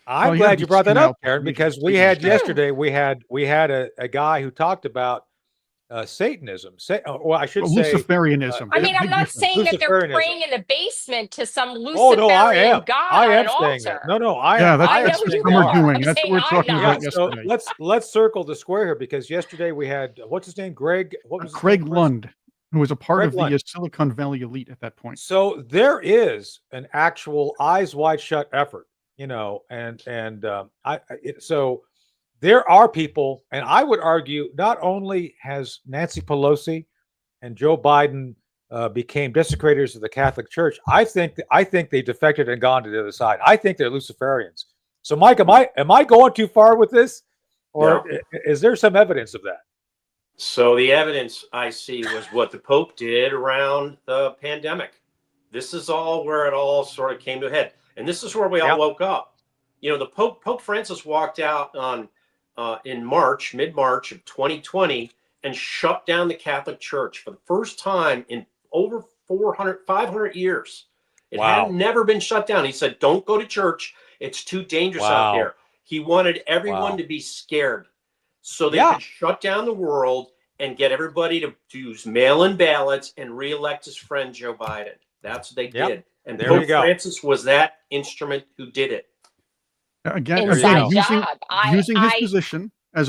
I'm glad you brought that up, Karen, because we had yesterday, we had a guy who talked about Satanism. Well, I should say Luciferianism. I mean, I'm Big not difference. saying that they're Luciferianism. praying in the basement to some Oh no, I Luciferian am. god I on am an saying that. altar. No, I Yeah, am. that's, I know that's what you some are are. doing. I'm That's what saying we're I'm talking not. about Yeah, so yesterday. let's circle the square here, because yesterday we had what's his name, Greg. What was his Craig name, Chris? Lund, who was a part Craig of the Lund. Silicon Valley elite at that point. So there is an actual eyes wide shut effort, so there are people, and I would argue not only has Nancy Pelosi and Joe Biden became desecrators of the Catholic Church, I think they defected and gone to the other side. I think they're Luciferians. So, Mike, am I going too far with this, or is there some evidence of that? So the evidence I see was what the Pope did around the pandemic. This is all where it all sort of came to a head, and this is where we all woke up. The Pope Francis walked out on in mid-March of 2020, and shut down the Catholic Church for the first time in over 500 years. It had never been shut down. He said, "Don't go to church. It's too dangerous out there." He wanted everyone to be scared, so they could shut down the world and get everybody to use mail-in ballots and reelect his friend Joe Biden. That's what they did. And There Pope Francis was that instrument who did it. Again, Inside using job. his position as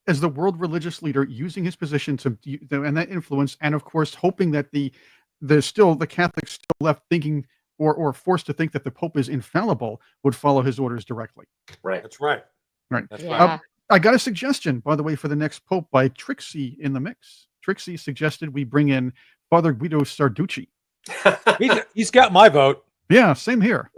as the world religious leader, using his position to and that influence, and of course hoping that the Catholics still left thinking or forced to think that the Pope is infallible would follow his orders directly. Right. That's right. Right. That's right. I got a suggestion, by the way, for the next Pope by Trixie in the mix. Trixie suggested we bring in Father Guido Sarducci. He's got my vote. Yeah, same here.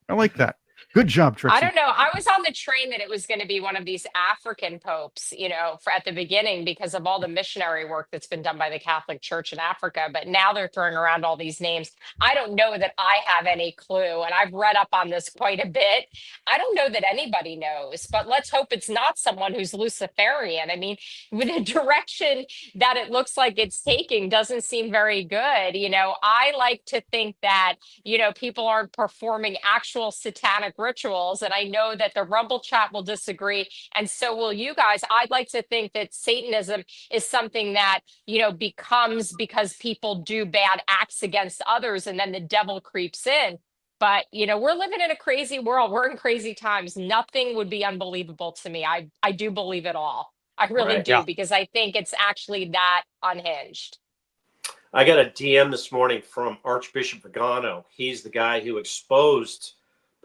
I like that. Good job, Trixie. I don't know. I was on the train that it was going to be one of these African popes, at the beginning because of all the missionary work that's been done by the Catholic Church in Africa. But now they're throwing around all these names. I don't know that I have any clue. And I've read up on this quite a bit. I don't know that anybody knows, but let's hope it's not someone who's Luciferian. I mean, with the direction that it looks like it's taking doesn't seem very good. I like to think that, people aren't performing actual satanic rituals, and I know that the Rumble chat will disagree, and so will you guys. I'd like to think that Satanism is something that becomes because people do bad acts against others, and then the devil creeps in. But we're living in a crazy world. We're in crazy times. Nothing would be unbelievable to me. I do believe it all. I really do, because I think it's actually that unhinged. I got a DM this morning from Archbishop Vigano. He's the guy who exposed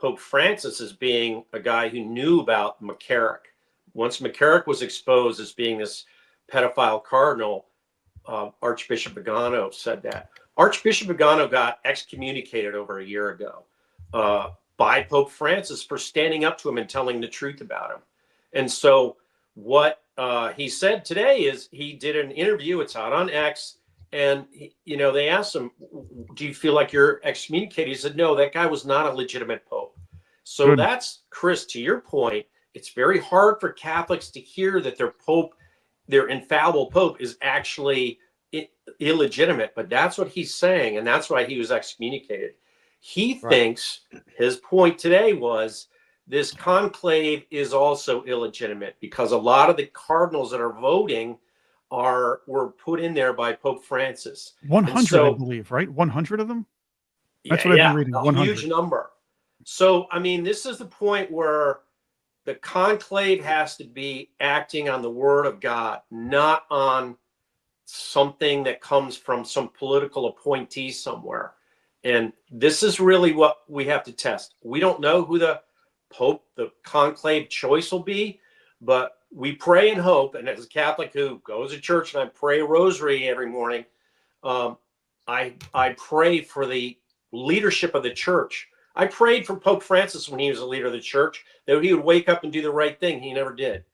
Pope Francis as being a guy who knew about McCormick. Once McCormick was exposed as being this pedophile cardinal, Archbishop Vigano said that. Archbishop Vigano got excommunicated over a year ago by Pope Francis for standing up to him and telling the truth about him. And so what he said today is he did an interview. It's out on X. And, they asked him, "Do you feel like you're excommunicated?" He said, "No, that guy was not a legitimate Pope." So that's, Chris, to your point, it's very hard for Catholics to hear that their infallible Pope is actually illegitimate. But that's what he's saying. And that's why he was excommunicated. He thinks his point today was this conclave is also illegitimate because a lot of the cardinals that are voting were put in there by Pope Francis. 100, I believe, right? 100 of them? That's what I've been reading. 100. Huge number. So, I mean, this is the point where the conclave has to be acting on the word of God, not on something that comes from some political appointee somewhere. And this is really what we have to test. We don't know who the Pope, the conclave choice will be, but we pray and hope, and as a Catholic who goes to church and I pray a rosary every morning, I pray for the leadership of the church. I prayed for Pope Francis when he was a leader of the church, that he would wake up and do the right thing. He never did.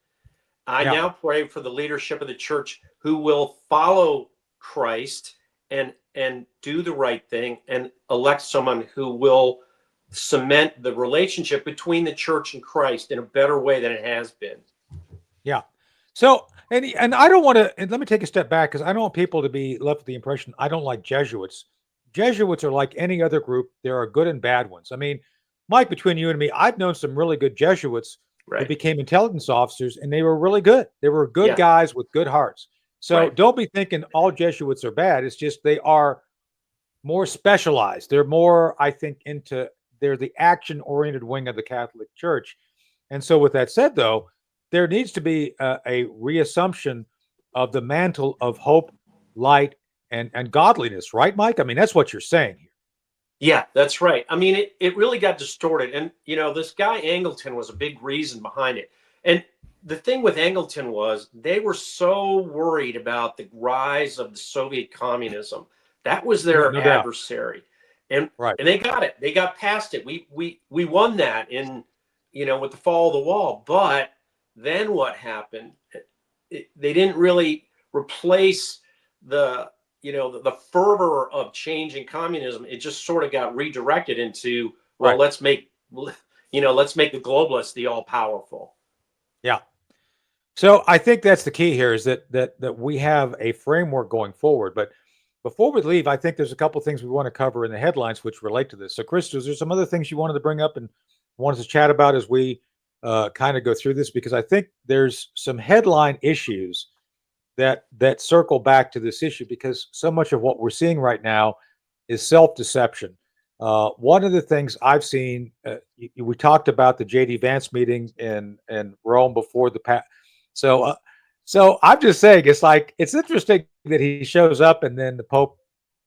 I now pray for the leadership of the church who will follow Christ and do the right thing and elect someone who will cement the relationship between the church and Christ in a better way than it has been. Yeah. So, and I don't want to, and let me take a step back because I don't want people to be left with the impression I don't like Jesuits. Jesuits are like any other group. There are good and bad ones. I mean, Mike, between you and me, I've known some really good Jesuits who became intelligence officers, and they were really good. They were good guys with good hearts. So Right. don't be thinking all Jesuits are bad. It's just they are more specialized. They're more, I think, they're the action-oriented wing of the Catholic Church. And so, with that said, though, there needs to be a reassumption of the mantle of hope, light, and godliness, right, Mike? I mean, that's what you're saying here. Yeah, that's right. I mean, it really got distorted. And, this guy Angleton was a big reason behind it. And the thing with Angleton was they were so worried about the rise of the Soviet communism. That was their No doubt. adversary. And Right. and they got it. They got past it. We won that in, with the fall of the wall. But then what happened? They didn't really replace the fervor of changing communism. It just sort of got redirected into, well, Right. let's make the globalists the all powerful. Yeah. So I think that's the key here is that we have a framework going forward. But before we leave, I think there's a couple of things we want to cover in the headlines which relate to this. So, Chris, is there some other things you wanted to bring up and wanted to chat about as we kind of go through this? Because I think there's some headline issues that circle back to this issue, because so much of what we're seeing right now is self-deception. One of the things I've seen, we talked about the J.D. Vance meeting in Rome before the so I'm just saying, it's interesting that he shows up and then the Pope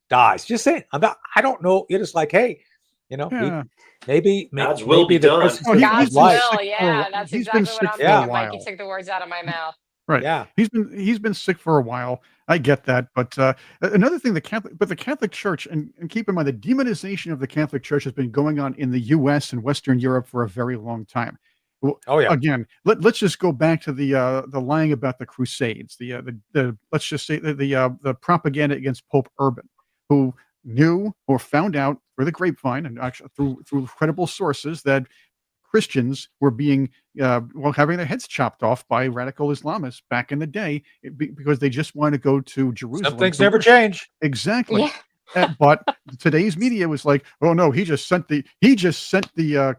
dies. Just saying, I don't know. It is like, hey, Yeah. maybe God's will be the done. presence Oh, of he's his God's been life. sick will, for a yeah, while. that's He's been exactly what sick I'm for a saying. while. Mikey took the words out of my mouth. Right. Yeah. He's been sick for a while. I get that, but another thing, the Catholic Church, and keep in mind, the demonization of the Catholic Church has been going on in the U.S. and Western Europe for a very long time. Oh yeah. Again, let's just go back to the lying about the Crusades. The let's just say the propaganda against Pope Urban, who knew or found out through the grapevine and actually through credible sources that Christians were being having their heads chopped off by radical Islamists back in the day because they just want to go to Jerusalem. Some things to never worship. change. Exactly. Yeah. But today's media was like, oh no, he just sent the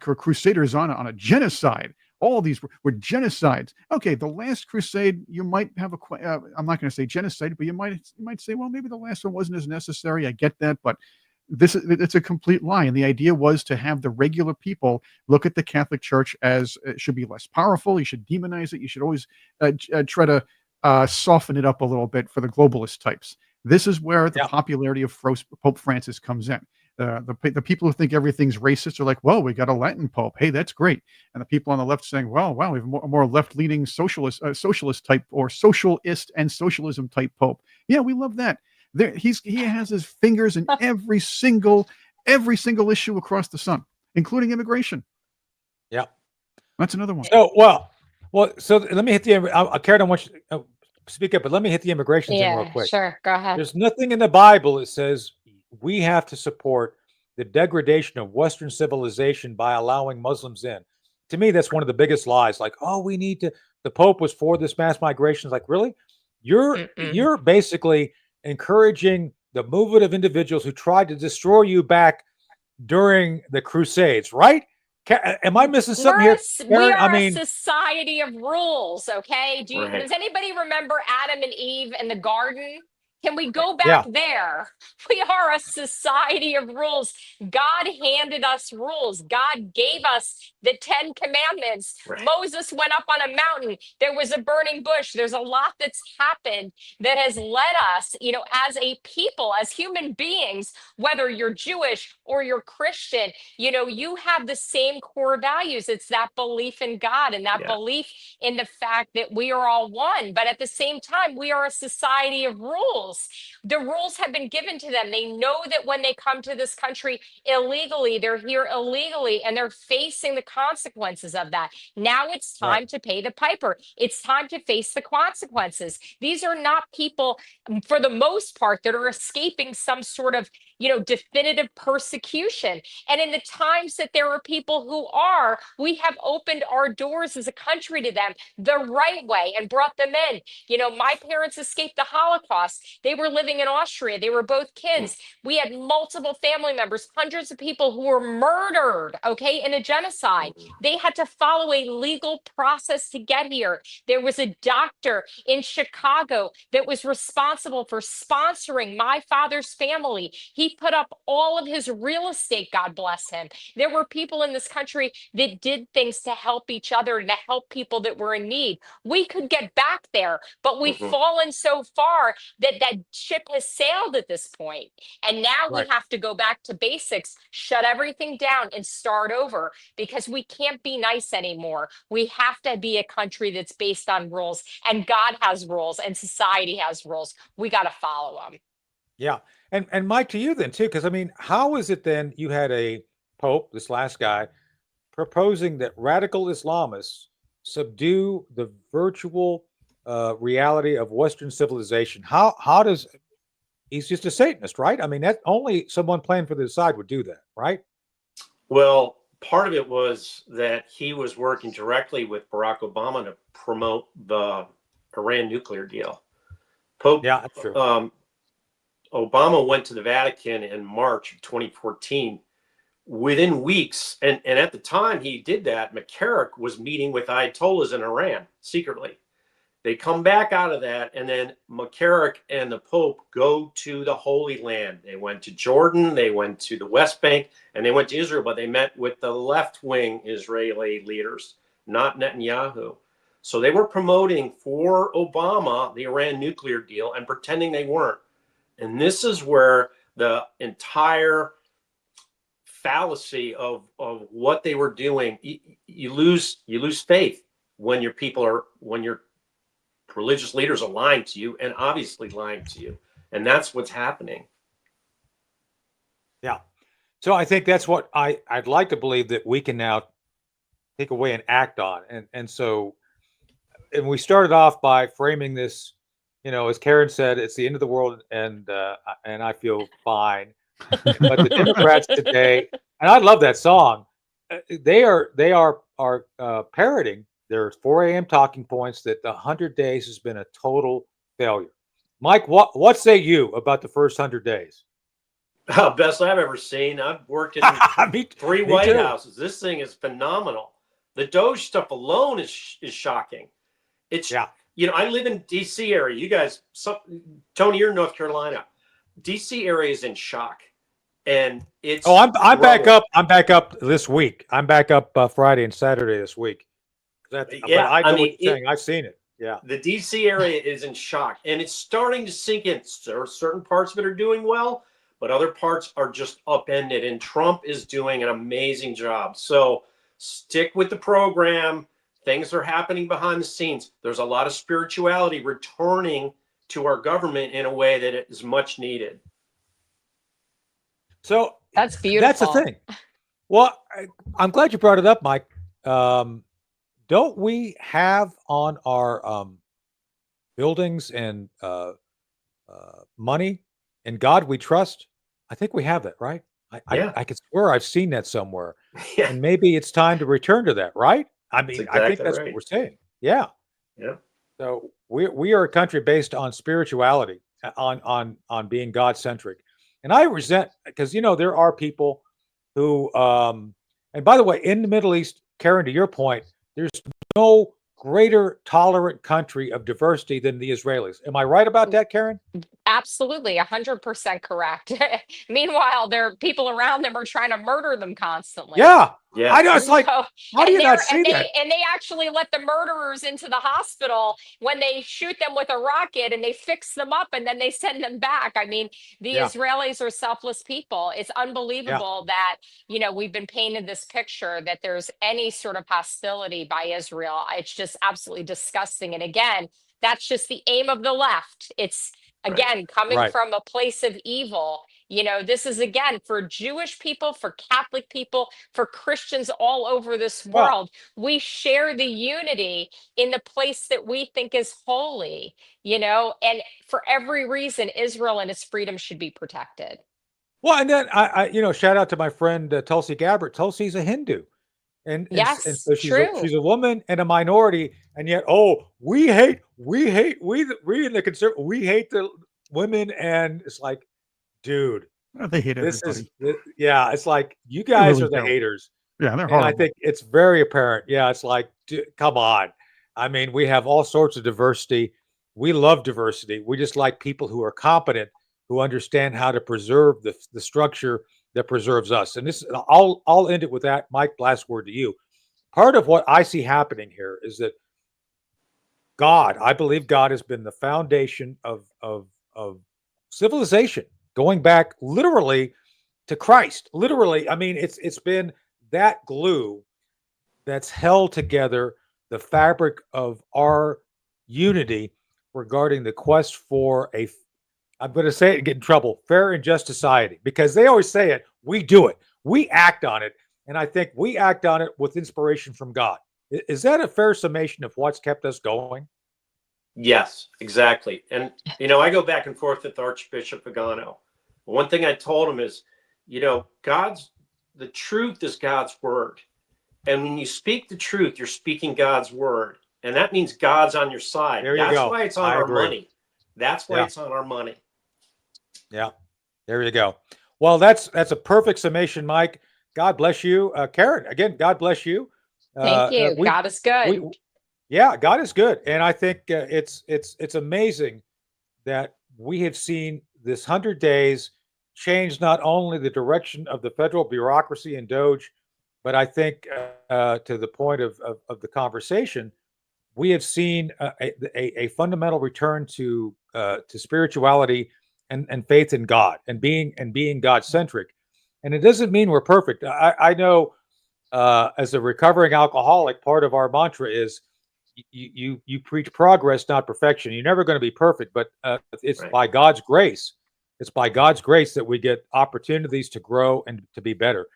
Crusaders on a genocide. All these were genocides. Okay, the last crusade, you might have I'm not going to say genocide, but you might say, well, maybe the last one wasn't as necessary. I get that, but it's a complete lie. And the idea was to have the regular people look at the Catholic Church as it should be less powerful. You should demonize it. You should always try to soften it up a little bit for the globalist types. This is where the popularity of Pope Francis comes in. The people who think everything's racist are like, well, we got a Latin Pope. Hey, that's great. And the people on the left saying, well, wow, we have a more left-leaning socialist type or socialist and socialism type Pope. Yeah, we love that. He has his fingers in every single issue across the sun, including immigration. Yeah, that's another one. So so let me hit the. Karen, I want you to speak up, but let me hit the immigration thing real quick. Sure, go ahead. There's nothing in the Bible that says we have to support the degradation of Western civilization by allowing Muslims in. To me, that's one of the biggest lies. Like, oh, we need to. The Pope was for this mass migration. It's like, really? You're basically encouraging the movement of individuals who tried to destroy you back during the Crusades, right? Am I missing something here? We are a society of rules, okay? Does anybody remember Adam and Eve in the garden? Can we go back there? We are a society of rules. God handed us rules. God gave us the 10 commandments. Moses went up on a mountain. There was a burning bush. There's a lot that's happened that has led us, as a people, as human beings, whether you're Jewish or you're Christian, you have the same core values. It's that belief in God and that belief in the fact that we are all one. But at the same time, we are a society of rules. The rules have been given to them. They know that when they come to this country illegally, they're here illegally, and they're facing the consequences of that. Now it's time to pay the piper. It's time to face the consequences. These are not people, for the most part, that are escaping some sort of, definitive persecution. And in the times that there are people who are, we have opened our doors as a country to them the right way and brought them in. My parents escaped the Holocaust. They were living in Austria. They were both kids. We had multiple family members, hundreds of people who were murdered, okay, in a genocide. They had to follow a legal process to get here. There was a doctor in Chicago that was responsible for sponsoring my father's family. He put up all of his real estate, God bless him. There were people in this country that did things to help each other and to help people that were in need. We could get back there, but we've fallen so far that that ship has sailed at this point. And now we have to go back to basics, shut everything down and start over, because we can't be nice anymore. We have to be a country that's based on rules, and God has rules and society has rules. We got to follow them. Yeah. And Mike, to you then too, because I mean, how is it then you had a Pope, this last guy, proposing that radical Islamists subdue the virtual reality of Western civilization? How does he's just a Satanist, right? I mean, that only someone playing for the side would do that, right? Well, part of it was that he was working directly with Barack Obama to promote the Iran nuclear deal. Pope, Yeah, that's true. Obama went to the Vatican in March of 2014. Within weeks, and at the time he did that, McCormick was meeting with Ayatollahs in Iran secretly. They come back out of that, and then McCormick and the Pope go to the Holy Land. They went to Jordan, they went to the West Bank, and they went to Israel, but they met with the left-wing Israeli leaders, not Netanyahu. So they were promoting for Obama the Iran nuclear deal and pretending they weren't. And this is where the entire fallacy of what they were doing, you lose faith when your religious leaders are lying to you, and obviously lying to you. And that's what's happening. Yeah. So I think that's what I'd like to believe that we can now take away and act on. And we started off by framing this, as Karen said, it's the end of the world, and I feel fine. But the Democrats today, and I love that song, they are parroting their 4 a.m. talking points that the 100 days has been a total failure. Mike, what say you about the first 100 days? Oh, best I've ever seen. I've worked in three White Houses. This thing is phenomenal. The Doge stuff alone is shocking. It's I live in D.C. area. You guys, Tony, you're in North Carolina. D.C. area is in shock, and it's. Oh, I'm back up. I'm back up this week. I'm back up Friday and Saturday this week. I've seen it. Yeah. The D.C. area is in shock, and it's starting to sink in. There are certain parts of it are doing well, but other parts are just upended, and Trump is doing an amazing job. So stick with the program. Things are happening behind the scenes. There's a lot of spirituality returning to our government in a way that it is much needed. So that's beautiful. That's the thing. Well, I'm glad you brought it up, Mike. Don't we have on our buildings and money, "In God We Trust"? I think we have that, right? I could swear I've seen that somewhere. Yeah. And maybe it's time to return to that, right? I mean, exactly I think that's right. what we're saying. Yeah. Yeah. So we are a country based on spirituality, on being God-centric. And I resent, because there are people who and by the way, in the Middle East, Karen, to your point, there's no greater tolerant country of diversity than the Israelis. Am I right about that, Karen? Absolutely, 100% correct. Meanwhile, there are people around them are trying to murder them constantly. Yeah. Yeah. I know. It's like, how do you not see that? And they actually let the murderers into the hospital when they shoot them with a rocket, and they fix them up and then they send them back. I mean, the Israelis are selfless people. It's unbelievable that, we've been painted this picture that there's any sort of hostility by Israel. It's just absolutely disgusting. And again, that's just the aim of the left. It's again coming from a place of evil. This is again for Jewish people, for Catholic people, for Christians all over this world. We share the unity in the place that we think is holy, and for every reason, Israel and its freedom should be protected. Well, and then shout out to my friend Tulsi Gabbard. Tulsi's a Hindu, and Yes, so true. she's a woman and a minority, and yet we in the conservative we hate the women, and it's like, dude, They hate this everybody. yeah, it's like you They guys really are the do. haters, Yeah, they're and I horrible. think it's very apparent. Yeah, it's like, come on. I mean, we have all sorts of diversity. We love diversity. We just like people who are competent, who understand how to preserve the structure that preserves us. And this, I'll end it with that. Mike, last word to you. Part of what I see happening here is that I believe God has been the foundation of civilization, going back literally to Christ. Literally, I mean, it's been that glue that's held together the fabric of our unity regarding the quest for I'm going to say it and get in trouble, fair and just society, because they always say it. We do it. We act on it. And I think we act on it with inspiration from God. Is that a fair summation of what's kept us going? Yes, exactly. And, I go back and forth with Archbishop Pagano. One thing I told him is, the truth is God's word. And when you speak the truth, you're speaking God's word. And that means God's on your side. There you That's go. why it's on I our agree. money. That's why it's on our money. Yeah. There you go. Well, that's a perfect summation, Mike. God bless you. Karen, again, God bless you. Thank you. God is good. Yeah, God is good. And I think it's amazing that we have seen this 100 days change not only the direction of the federal bureaucracy and Doge, but I think to the point of the conversation, we have seen a fundamental return to spirituality and faith in God and being God centric. And it doesn't mean we're perfect. I know as a recovering alcoholic, part of our mantra is you preach progress, not perfection. You're never going to be perfect, but it's by God's grace. It's by God's grace that we get opportunities to grow and to be better.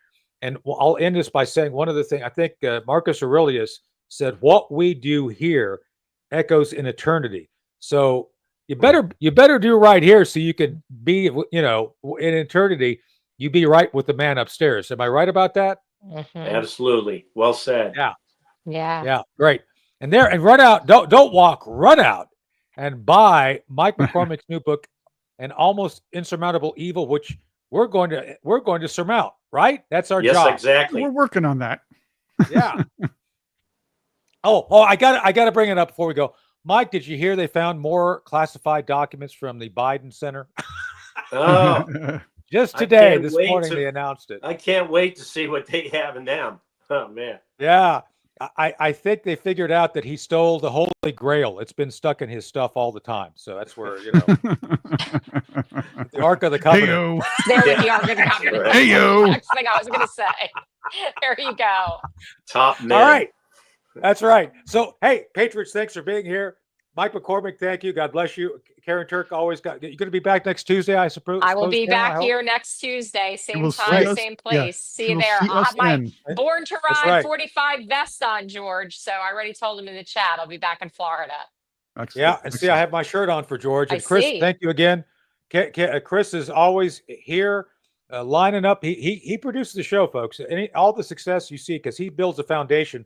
And I'll end this by saying one other thing. I think Marcus Aurelius said, "What we do here echoes in eternity." So you better do right here, so you could be, in eternity, you be right with the man upstairs. Am I right about that? Mm-hmm. Absolutely. Well said. Yeah. Great. And run out. Don't walk. Run out and buy Mike McCormick's new book, An Almost Insurmountable Evil, which we're going to surmount. Right? That's our job. Yes, exactly. We're working on that. Yeah. I got to bring it up before we go. Mike, did you hear they found more classified documents from the Biden Center? Oh, Just today, this morning, they announced it. I can't wait to see what they have in them. Oh, man. Yeah. I think they figured out that he stole the Holy Grail. It's been stuck in his stuff all the time. So that's where, the Ark of the Covenant. There with the Ark of the Covenant. Hey-yo. Next thing I was going to say. There you go. Top man. All right. That's right. So, hey, Patriots, thanks for being here. Mike McCormick, thank you. God bless you. Karen Turk, always you're going to be back next Tuesday, I suppose. I will be Karen, back here next Tuesday, same will time, see us- same place. yeah, See she you will there. see I'll us have my in. Born to That's Ride right. 45 vest on, George. So I already told him in the chat I'll be back in Florida. Excellent. Yeah, and see, I have my shirt on for George. And I Chris, see. thank you again. Chris is always here, lining up. He produces the show, folks. All the success you see, because he builds a foundation,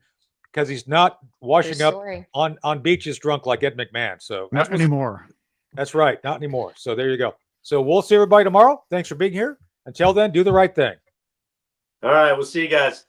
because he's not washing True up story. on beaches drunk like Ed McMahon. So Not anymore. That's right, not anymore. So there you go. So we'll see everybody tomorrow. Thanks for being here. Until then, do the right thing. All right. We'll see you guys.